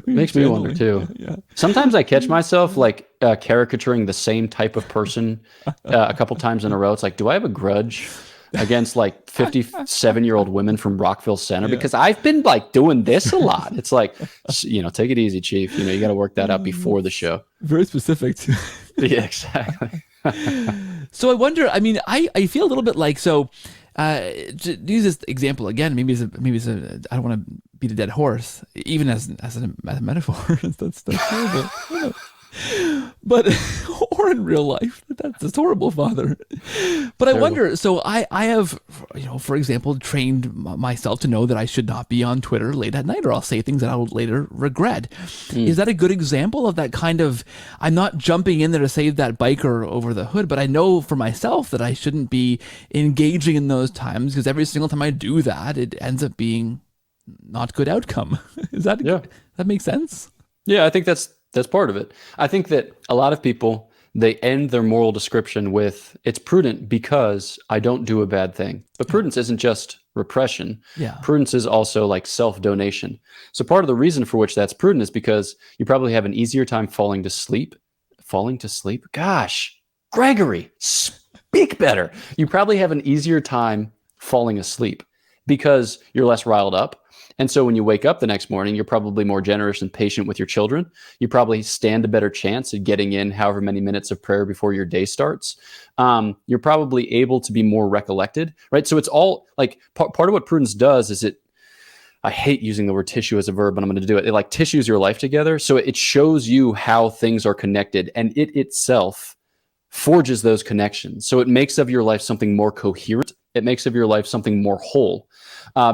Makes me wonder too. Yeah. Sometimes I catch myself like caricaturing the same type of person a couple times in a row. It's like, do I have a grudge against like 57-year-old women from Rockville Center? Because I've been like doing this a lot. It's like, you know, take it easy, Chief. You know, you got to work that out before the show. Very specific too. Yeah, exactly. So I wonder, I mean, I feel a little bit like, so to use this example again, maybe it's a I don't want to beat a dead horse, even as a metaphor. that's horrible. But or in real life, that's horrible, Father. But I wonder, so I have, you know, for example, trained myself to know that I should not be on Twitter late at night, or I'll say things that I'll later regret. Is that a good example of that kind of, I'm not jumping in there to save that biker over the hood, but I know for myself that I shouldn't be engaging in those times, because every single time I do that, it ends up being not good outcome. That makes sense? Yeah, I think that's part of it. I think that a lot of people, they end their moral description with, it's prudent because I don't do a bad thing. But prudence isn't just repression. Yeah. Prudence is also like self-donation. So part of the reason for which that's prudent is because you probably have an easier time falling to sleep. Falling to sleep? Gosh, Gregory, speak better. You probably have an easier time falling asleep because you're less riled up. And so when you wake up the next morning, you're probably more generous and patient with your children. You probably stand a better chance at getting in however many minutes of prayer before your day starts. You're probably able to be more recollected, right? So it's all like part of what prudence does is I hate using the word tissue as a verb, but I'm going to do it. It like tissues your life together. So it shows you how things are connected, and it itself forges those connections. So it makes of your life something more coherent. It makes of your life something more whole.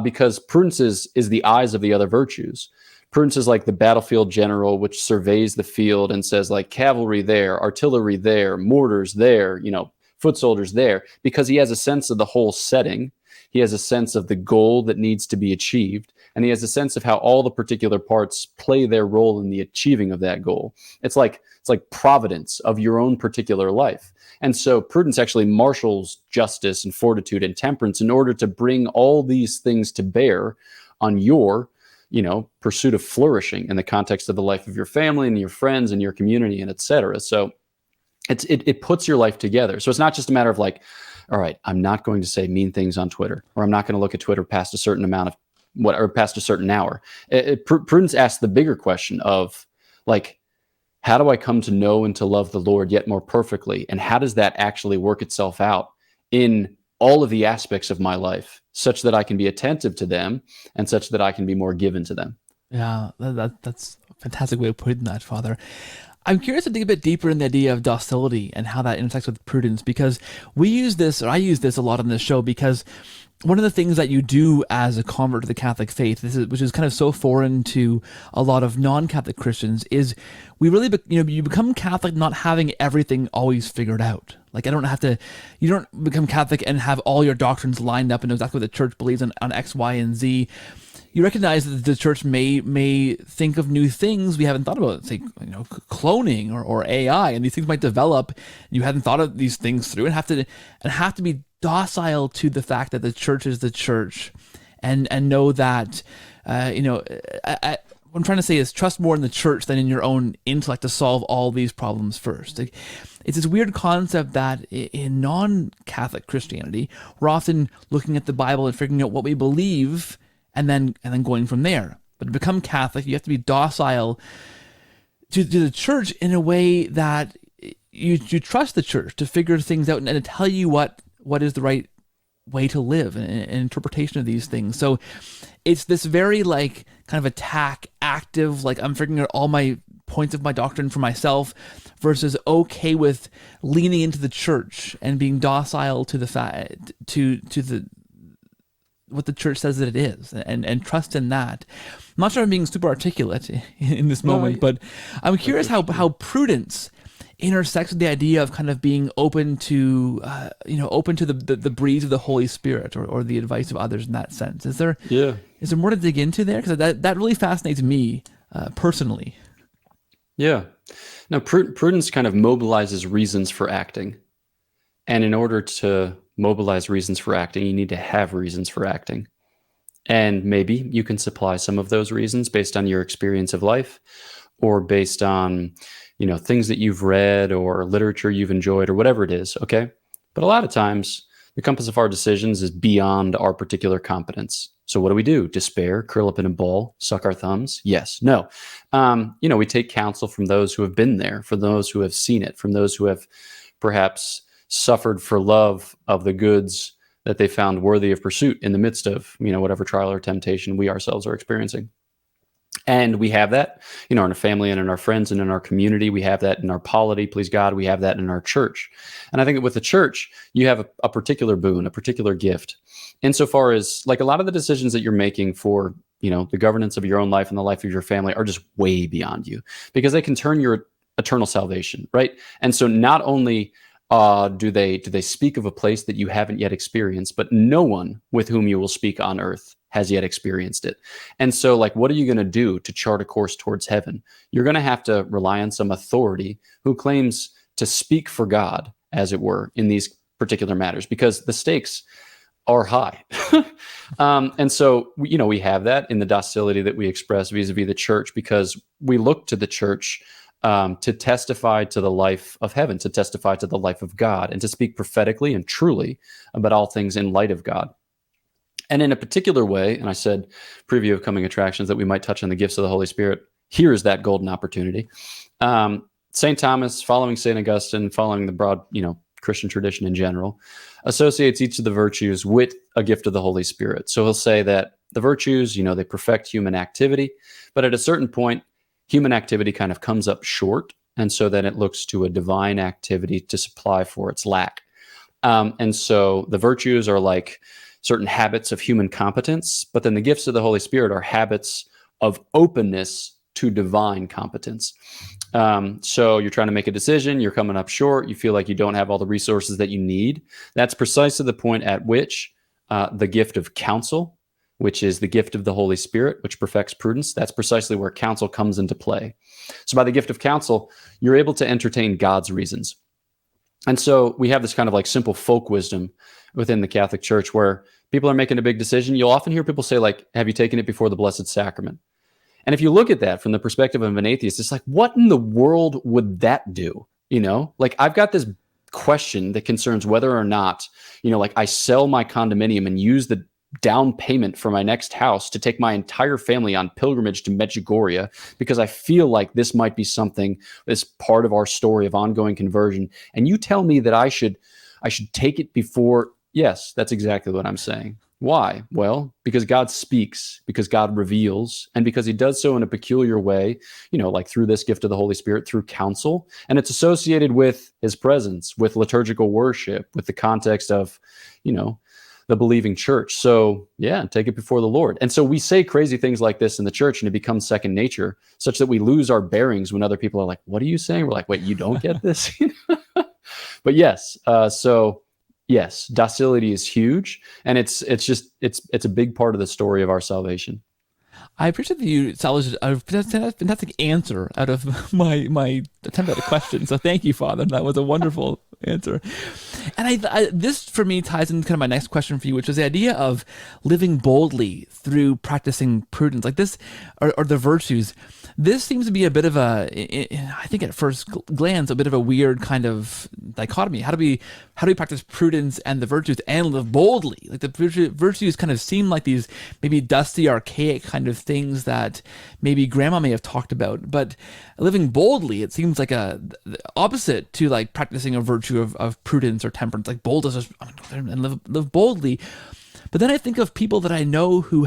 Because prudence is the eyes of the other virtues. Prudence is like the battlefield general, which surveys the field and says like cavalry there, artillery there, mortars there, you know, foot soldiers there, because he has a sense of the whole setting. He has a sense of the goal that needs to be achieved. And he has a sense of how all the particular parts play their role in the achieving of that goal. It's like providence of your own particular life. And so prudence actually marshals justice and fortitude and temperance in order to bring all these things to bear on your, you know, pursuit of flourishing in the context of the life of your family and your friends and your community and et cetera. So it puts your life together. So it's not just a matter of like, all right, I'm not going to say mean things on Twitter, or I'm not going to look at Twitter past a certain amount of or past a certain hour. Prudence asks the bigger question of like, how do I come to know and to love the Lord yet more perfectly? And how does that actually work itself out in all of the aspects of my life, such that I can be attentive to them and such that I can be more given to them? Yeah, that's a fantastic way of putting that, Father. I'm curious to dig a bit deeper in the idea of docility and how that intersects with prudence, because I use this a lot on this show, because one of the things that you do as a convert to the Catholic faith, which is kind of so foreign to a lot of non-Catholic Christians, is we really, you become Catholic not having everything always figured out. Like you don't become Catholic and have all your doctrines lined up and know exactly what the church believes on X, Y, and Z. You recognize that the church may think of new things we haven't thought about, say, you know, cloning or AI, and these things might develop. You hadn't thought of these things through, and have to be docile to the fact that the church is the church, and know that what I'm trying to say is trust more in the church than in your own intellect to solve all these problems first. Like, it's this weird concept that in non-Catholic Christianity, we're often looking at the Bible and figuring out what we believe and then going from there. But to become Catholic, you have to be docile to the church in a way that you trust the church to figure things out and to tell you what is the right way to live and interpretation of these things. So it's this very like kind of attack, active, like I'm figuring out all my points of my doctrine for myself versus okay with leaning into the church and being docile to the fact, to the what the church says that it is and trust in that. I'm not sure I'm being super articulate in this moment, but I'm curious how Prudence intersects with the idea of kind of being open to the breeze of the Holy Spirit or the advice of others in that sense. Is there more to dig into there? Because that really fascinates me personally. Yeah. Now, Prudence kind of mobilizes reasons for acting. And in order to mobilize reasons for acting, you need to have reasons for acting. And maybe you can supply some of those reasons based on your experience of life or based on, things that you've read or literature you've enjoyed or whatever it is, okay? But a lot of times, the compass of our decisions is beyond our particular competence. So what do? Despair, curl up in a ball, suck our thumbs? Yes, no. We take counsel from those who have been there, from those who have seen it, from those who have perhaps suffered for love of the goods that they found worthy of pursuit in the midst of, whatever trial or temptation we ourselves are experiencing. And we have that, in our family and in our friends and in our community. We have that in our polity, please God. We have that in our church. And I think that with the church, you have a particular boon, a particular gift. Insofar as like a lot of the decisions that you're making for, the governance of your own life and the life of your family are just way beyond you because they can turn your eternal salvation, right? And so not only do they speak of a place that you haven't yet experienced, but no one with whom you will speak on earth has yet experienced it. And so like, what are you going to do to chart a course towards heaven? You're going to have to rely on some authority who claims to speak for God, as it were, in these particular matters, because the stakes are high. And so, we have that in the docility that we express vis-a-vis the church, because we look to the church to testify to the life of heaven, to testify to the life of God, and to speak prophetically and truly about all things in light of God. And in a particular way, and I said, preview of coming attractions, that we might touch on the gifts of the Holy Spirit. Here is that golden opportunity. St. Thomas, following St. Augustine, following the broad, Christian tradition in general, associates each of the virtues with a gift of the Holy Spirit. So he'll say that the virtues, they perfect human activity, but at a certain point, human activity kind of comes up short. And so then it looks to a divine activity to supply for its lack. And so the virtues are like certain habits of human competence, but then the gifts of the Holy Spirit are habits of openness to divine competence. So you're trying to make a decision, you're coming up short, you feel like you don't have all the resources that you need. That's precisely the point at which the gift of counsel, which is the gift of the Holy Spirit, which perfects prudence, that's precisely where counsel comes into play. So by the gift of counsel, you're able to entertain God's reasons. And so we have this kind of like simple folk wisdom within the Catholic Church where people are making a big decision. You'll often hear people say like, have you taken it before the Blessed Sacrament? And if you look at that from the perspective of an atheist, it's like, what in the world would that do? Like I've got this question that concerns whether or not, like I sell my condominium and use the down payment for my next house to take my entire family on pilgrimage to Medjugorje because I feel like this might be something that's part of our story of ongoing conversion. And you tell me that I should take it before. Yes, that's exactly what I'm saying. Why? Well, because God speaks, because God reveals, and because he does so in a peculiar way, like through this gift of the Holy Spirit, through counsel. And it's associated with his presence, with liturgical worship, with the context of, the believing church. So yeah, take it before the Lord. And so we say crazy things like this in the church and it becomes second nature, such that we lose our bearings when other people are like, what are you saying? We're like, wait, you don't get this? But yes, yes, docility is huge. And it's a big part of the story of our salvation. I appreciate that you salvaged a fantastic answer out of my attempt at a question. So thank you, Father. That was a wonderful answer. And this for me ties into kind of my next question for you, which is the idea of living boldly through practicing prudence, like this, or the virtues. This seems to be a bit of I think at first glance, a bit of a weird kind of dichotomy. How do we practice prudence and the virtues and live boldly? Like the virtues kind of seem like these maybe dusty, archaic kind of things that maybe grandma may have talked about, but living boldly, it seems like the opposite to like practicing a virtue of prudence or temperance. Like bold is just and live boldly. But then I think of people that I know who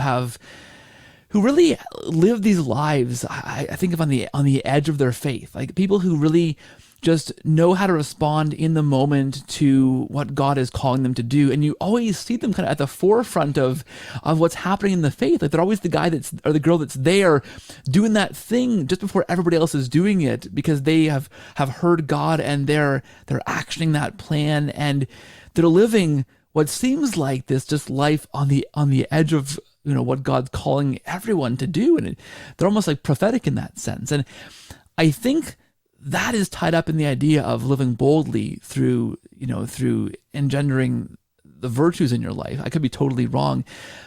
really live these lives. I think of on the edge of their faith, like people who really just know how to respond in the moment to what God is calling them to do. And you always see them kind of at the forefront of what's happening in the faith. Like they're always the guy or the girl that's there doing that thing just before everybody else is doing it, because they have heard God and they're actioning that plan, and they're living what seems like this just life on the edge of what God's calling everyone to do. And they're almost like prophetic in that sense. And I think that is tied up in the idea of living boldly through engendering the virtues in your life. I could be totally wrong,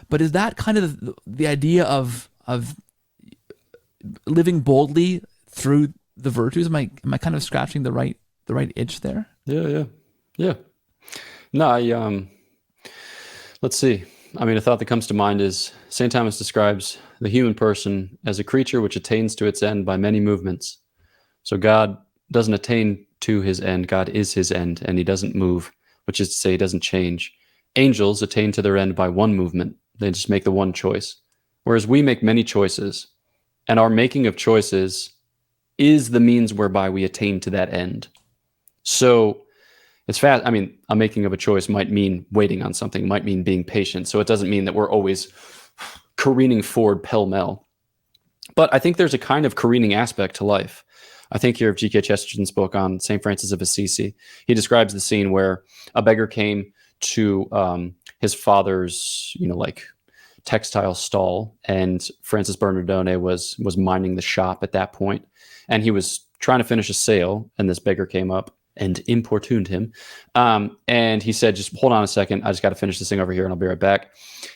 but is that kind of the idea of living boldly through the virtues? Am I kind of scratching the right itch there? Yeah. No, let's see. I mean, a thought that comes to mind is St. Thomas describes the human person as a creature which attains to its end by many movements. So God doesn't attain to his end. God is his end, and he doesn't move, which is to say he doesn't change. Angels attain to their end by one movement. They just make the one choice. Whereas we make many choices, and our making of choices is the means whereby we attain to that end. So it's fast. I mean, a making of a choice might mean waiting on something, might mean being patient. So it doesn't mean that we're always careening forward pell-mell. But I think there's a kind of careening aspect to life. I think here of G.K. Chesterton's book on St. Francis of Assisi. He describes the scene where a beggar came to his father's, textile stall, and Francis Bernardone was minding the shop at that point, and he was trying to finish a sale, and this beggar came up and importuned him. And he said, just hold on a second. I just got to finish this thing over here and I'll be right back.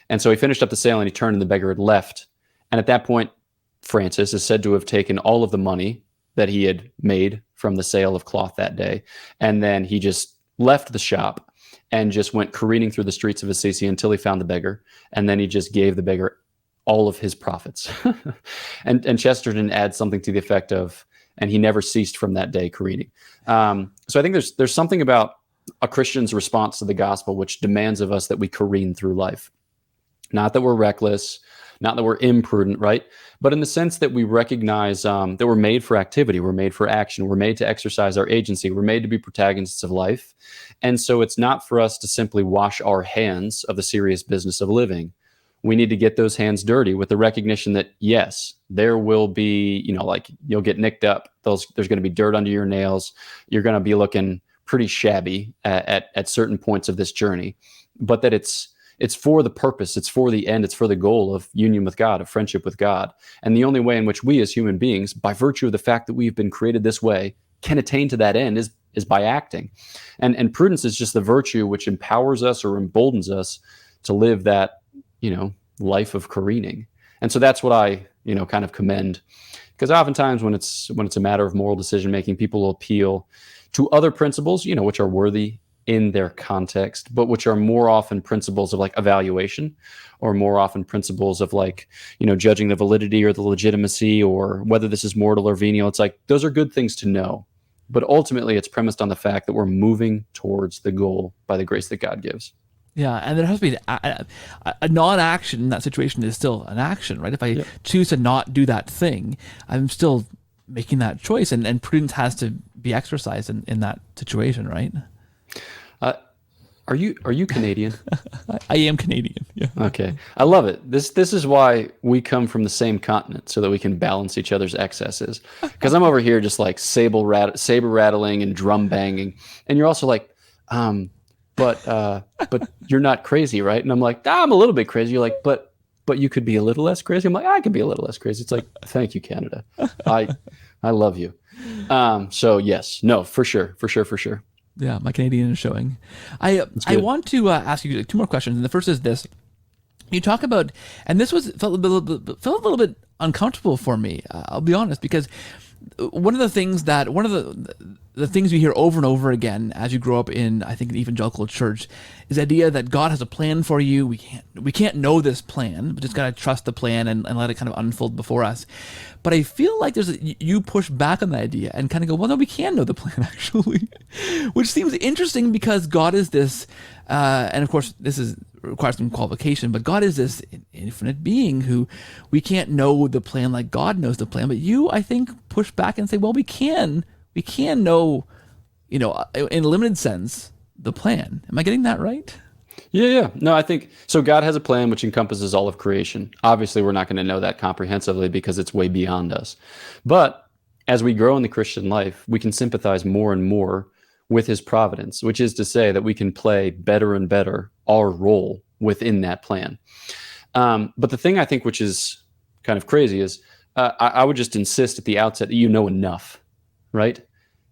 And so he finished up the sale and he turned and the beggar had left. And at that point, Francis is said to have taken all of the money that he had made from the sale of cloth that day. And then he just left the shop and just went careening through the streets of Assisi until he found the beggar. And then he just gave the beggar all of his profits. and Chesterton adds something to the effect of, and he never ceased from that day careening. So I think there's something about a Christian's response to the gospel which demands of us that we careen through life. Not that we're reckless, not that we're imprudent, right? But in the sense that we recognize that we're made for activity, we're made for action, we're made to exercise our agency, we're made to be protagonists of life. And so it's not for us to simply wash our hands of the serious business of living. We need to get those hands dirty with the recognition that, yes, there will be, you'll get nicked up. There's going to be dirt under your nails. You're going to be looking pretty shabby at certain points of this journey, but that it's for the purpose, it's for the end, it's for the goal of union with God, of friendship with God. And the only way in which we as human beings, by virtue of the fact that we've been created this way, can attain to that end is by acting. And prudence is just the virtue which empowers us or emboldens us to live that, life of careening. And so that's what I, kind of commend, because oftentimes when it's a matter of moral decision making, people will appeal to other principles, which are worthy in their context, but which are more often principles of like evaluation, or more often principles of like, judging the validity or the legitimacy or whether this is mortal or venial. It's like, those are good things to know, but ultimately it's premised on the fact that we're moving towards the goal by the grace that God gives. Yeah, and there has to be a non-action in that situation is still an action, right? If I choose to not do that thing, I'm still making that choice, and prudence has to be exercised in that situation, right? Are you Canadian? I am Canadian. Yeah. Okay, I love it. This is why we come from the same continent, so that we can balance each other's excesses. Because I'm over here just like saber rattling and drum banging, and you're also like, but you're not crazy, right? And I'm like, I'm a little bit crazy. You're like, but you could be a little less crazy. I'm like, I could be a little less crazy. It's like, thank you, Canada. I love you. So yes, no, for sure. Yeah, my Canadian is showing. I want to ask you two more questions, and the first is this: you talk about, and this felt a little bit uncomfortable for me. I'll be honest, because one of the things you hear over and over again as you grow up in, I think, an evangelical church, is the idea that God has a plan for you. We can't know this plan, but just gotta trust the plan and let it kind of unfold before us. But I feel like you push back on the idea and kind of go, well, no, we can know the plan actually, which seems interesting because God is this, and of course this requires some qualification, but God is this infinite being who we can't know the plan like God knows the plan. But you, I think, push back and say, well, we can know, in a limited sense, the plan. Am I getting that right? Yeah. No, I think so. God has a plan which encompasses all of creation. Obviously, we're not going to know that comprehensively because it's way beyond us. But as we grow in the Christian life, we can sympathize more and more with his providence, which is to say that we can play better and better our role within that plan. But the thing I think which is kind of crazy is I would just insist at the outset that you know enough, right?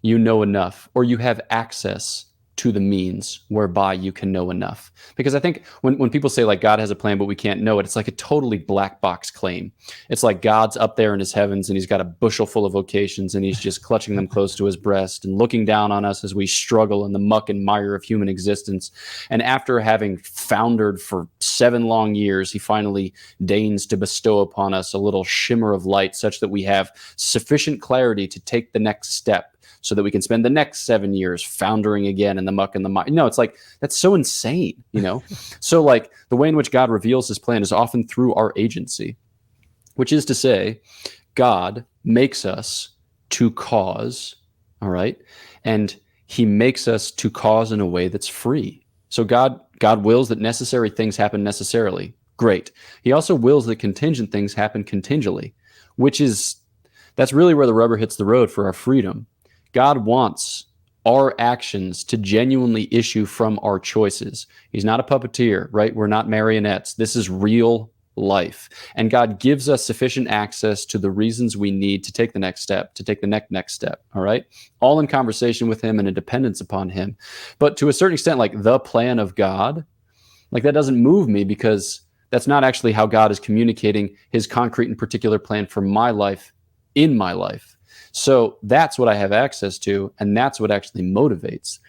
You know enough, or you have access to the means whereby you can know enough. Because I think when people say like God has a plan, but we can't know it, it's like a totally black box claim. It's like God's up there in his heavens and he's got a bushel full of vocations and he's just clutching them close to his breast and looking down on us as we struggle in the muck and mire of human existence. And after having foundered for 7 long years, he finally deigns to bestow upon us a little shimmer of light such that we have sufficient clarity to take the next step, so that we can spend the next 7 years foundering again in the muck and the mire. It's like, that's so insane, So like the way in which God reveals his plan is often through our agency, which is to say, God makes us to cause, all right? And he makes us to cause in a way that's free. So God wills that necessary things happen necessarily. Great. He also wills that contingent things happen contingently, that's really where the rubber hits the road for our freedom. God wants our actions to genuinely issue from our choices. He's not a puppeteer, right? We're not marionettes. This is real life. And God gives us sufficient access to the reasons we need to take the next step, to take the next step, all right? All in conversation with him and in dependence upon him. But to a certain extent, like the plan of God, like that doesn't move me because that's not actually how God is communicating his concrete and particular plan for my life in my life. So that's what I have access to, and that's what actually motivates.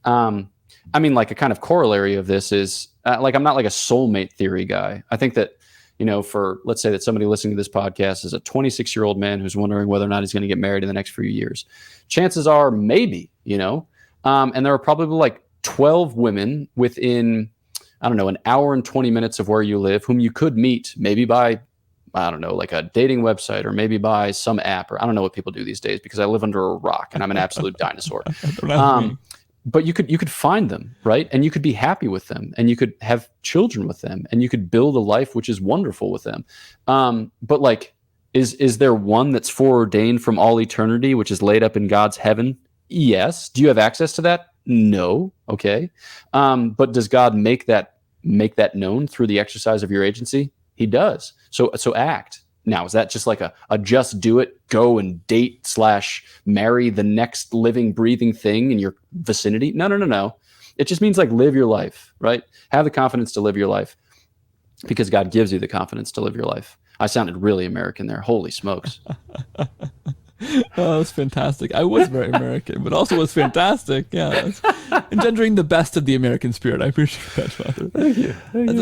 Like a kind of corollary of this is, I'm not like a soulmate theory guy. I think that, let's say that somebody listening to this podcast is a 26-year-old man who's wondering whether or not he's going to get married in the next few years. Chances are maybe, and there are probably like 12 women within, an hour and 20 minutes of where you live whom you could meet maybe by, like a dating website or maybe by some app, or I don't know what people do these days because I live under a rock and I'm an absolute dinosaur. But you could find them, right? And you could be happy with them and you could have children with them and you could build a life which is wonderful with them. But like, is there one that's foreordained from all eternity, which is laid up in God's heaven? Yes. Do you have access to that? No. Okay. But does God make that known through the exercise of your agency? He does. So act. Now, is that just like a just do it, go and date / marry the next living, breathing thing in your vicinity? No. It just means like live your life, right? Have the confidence to live your life because God gives you the confidence to live your life. I sounded really American there. Holy smokes. Oh, that's fantastic. I was very American, but also was fantastic. Yeah, engendering the best of the American spirit. I appreciate that, Father. Thank you.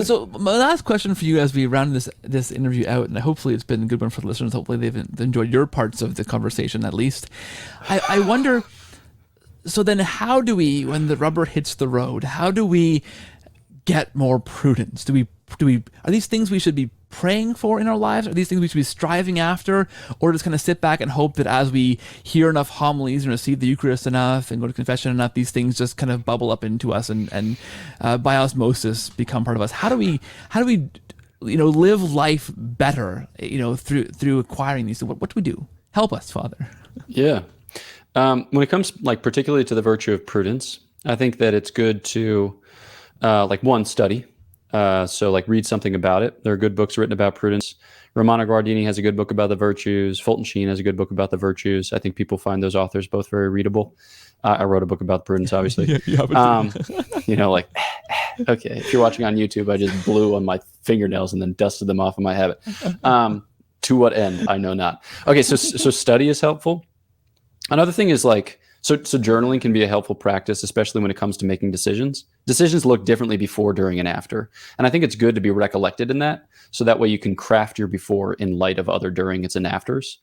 So my last question for you as we round this interview out, and hopefully it's been a good one for the listeners. Hopefully they've enjoyed your parts of the conversation at least. I wonder, so then how do we, when the rubber hits the road, how do we get more prudence? Are these things we should be praying for in our lives? Are these things we should be striving after? Or just kind of sit back and hope that as we hear enough homilies and receive the Eucharist enough and go to confession enough, these things just kind of bubble up into us and by osmosis become part of us? How do we live life better, through acquiring these? What do we do? Help us, Father. Yeah. When it comes like particularly to the virtue of prudence, I think that it's good to one, study. So like read something about it. There are good books written about prudence. Romano Guardini has a good book about the virtues. Fulton Sheen has a good book about the virtues. I think people find those authors both very readable. I wrote a book about prudence, obviously. Like, okay, if you're watching on YouTube, I just blew on my fingernails and then dusted them off in my habit. To what end? I know not. Okay, so study is helpful. Another thing is like, so journaling can be a helpful practice, especially when it comes to making decisions. Decisions look differently before, during, and after. And I think it's good to be recollected in that. So that way you can craft your before in light of other durings and afters.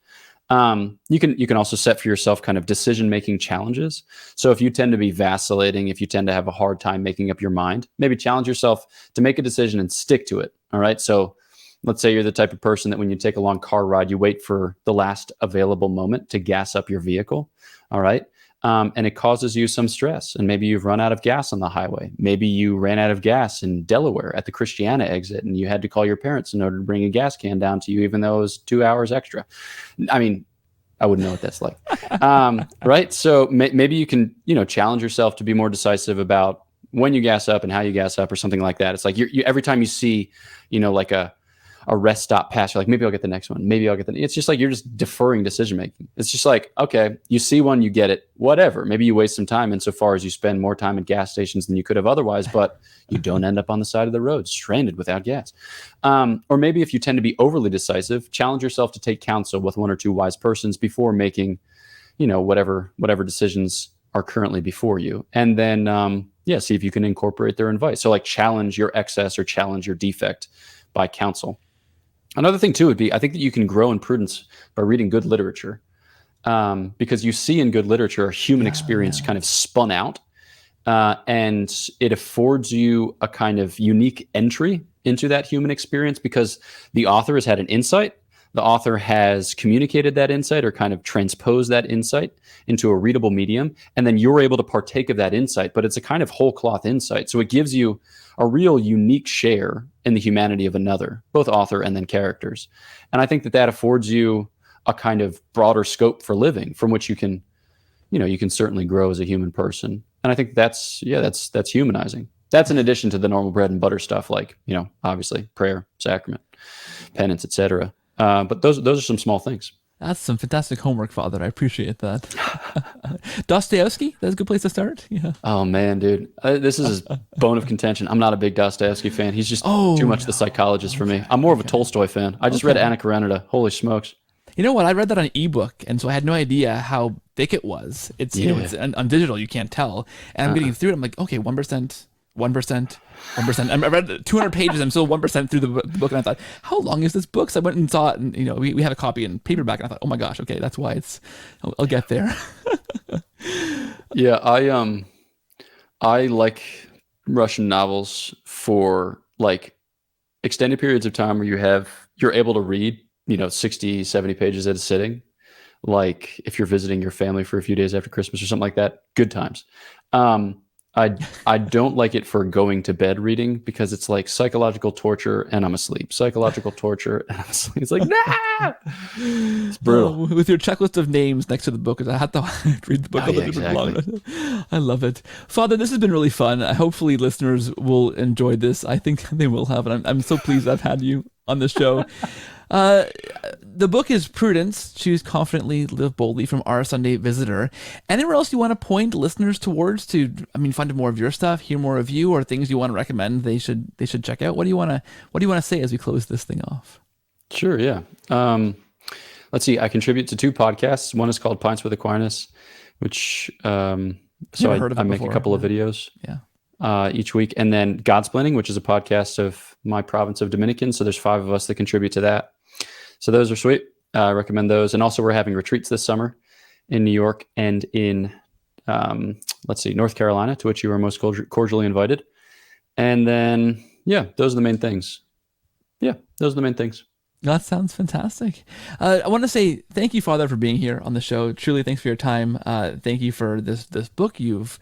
You can also set for yourself kind of decision-making challenges. So if you tend to be vacillating, if you tend to have a hard time making up your mind, maybe challenge yourself to make a decision and stick to it. All right. So let's say you're the type of person that when you take a long car ride, you wait for the last available moment to gas up your vehicle. All right. And it causes you some stress. And maybe you've run out of gas on the highway. Maybe you ran out of gas in Delaware at the Christiana exit and you had to call your parents in order to bring a gas can down to you, even though it was 2 hours extra. I mean, I wouldn't know what that's like. Right. So maybe you can, challenge yourself to be more decisive about when you gas up and how you gas up or something like that. It's like you every time you see, like a rest stop pass, you're like, maybe I'll get the next one. Maybe I'll get it's just like, you're just deferring decision-making. It's just like, okay, you see one, you get it, whatever. Maybe you waste some time insofar as you spend more time at gas stations than you could have otherwise, but you don't end up on the side of the road, stranded without gas. Or maybe if you tend to be overly decisive, challenge yourself to take counsel with one or two wise persons before making, whatever decisions are currently before you. And then, see if you can incorporate their advice. So like challenge your excess or challenge your defect by counsel. Another thing too would be, I think that you can grow in prudence by reading good literature, because you see in good literature a human experience kind of spun out, and it affords you a kind of unique entry into that human experience because the author has had an insight. The author has communicated that insight or kind of transposed that insight into a readable medium. And then you're able to partake of that insight, but it's a kind of whole cloth insight. So it gives you a real unique share in the humanity of another, both author and then characters. And I think that affords you a kind of broader scope for living from which you can certainly grow as a human person. And I think that's humanizing. That's in addition to the normal bread and butter stuff, like, obviously prayer, sacrament, penance, etc. But those are some small things. That's some fantastic homework, Father. I appreciate that. Dostoevsky, that's a good place to start. Yeah. Oh man, dude, this is a bone of contention. I'm not a big Dostoevsky fan. He's just too much the psychologist for me. I'm more of a Tolstoy fan. I just read Anna Karenina. Holy smokes! You know what? I read that on ebook, and so I had no idea how thick it was. It's it's on digital, you can't tell. And I'm getting through it. I'm like, okay, 1%. 1%. I read 200 pages. I'm still 1% through the book, and I thought, how long is this book? So I went and saw it, and we had a copy in paperback, and I thought, oh my gosh, okay, that's why I'll get there. Yeah, I like Russian novels for like extended periods of time where you're able to read 60, 70 pages at a sitting. Like if you're visiting your family for a few days after Christmas or something like that, good times. I don't like it for going to bed reading because it's like psychological torture and I'm asleep. Psychological torture and I'm asleep. It's like, nah! It's brutal. With your checklist of names next to the book, I have to read the book a little bit longer. I love it. Father, this has been really fun. Hopefully listeners will enjoy this. I think they will have, and I'm so pleased I've had you on the show. The book is Prudence, Choose Confidently, Live Boldly, from Our Sunday Visitor. Anywhere else you want to point listeners towards to, find more of your stuff, hear more of you, or things you want to recommend they should check out? What do you want to say as we close this thing off? Sure, yeah. Let's see. I contribute to 2 podcasts. One is called Pints with Aquinas, which I make a couple of videos. Each week, and then Godsplaining, which is a podcast of my province of Dominican. So there's 5 of us that contribute to that. So those are sweet. I recommend those. And also we're having retreats this summer in New York and in, North Carolina, to which you are most cordially invited. And then, those are the main things. That sounds fantastic. I want to say thank you, Father, for being here on the show. Truly, thanks for your time. Thank you for this book you've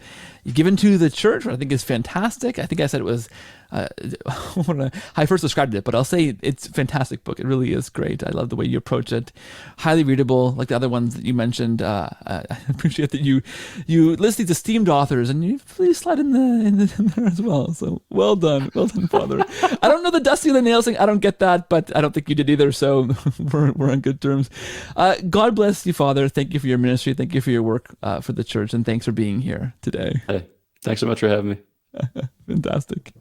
given to the church, which I think is fantastic. I think I said it was I first described it, but I'll say it's a fantastic book. It really is great. I love the way you approach it. Highly readable, like the other ones that you mentioned. I appreciate that you list these esteemed authors, and you please slide in there as well. So well done, Father. I don't know the dusty of the nails thing. I don't get that, but I don't think you did either. So we're on good terms. God bless you, Father. Thank you for your ministry. Thank you for your work for the church, and thanks for being here today. Hey, thanks so much for having me. Fantastic.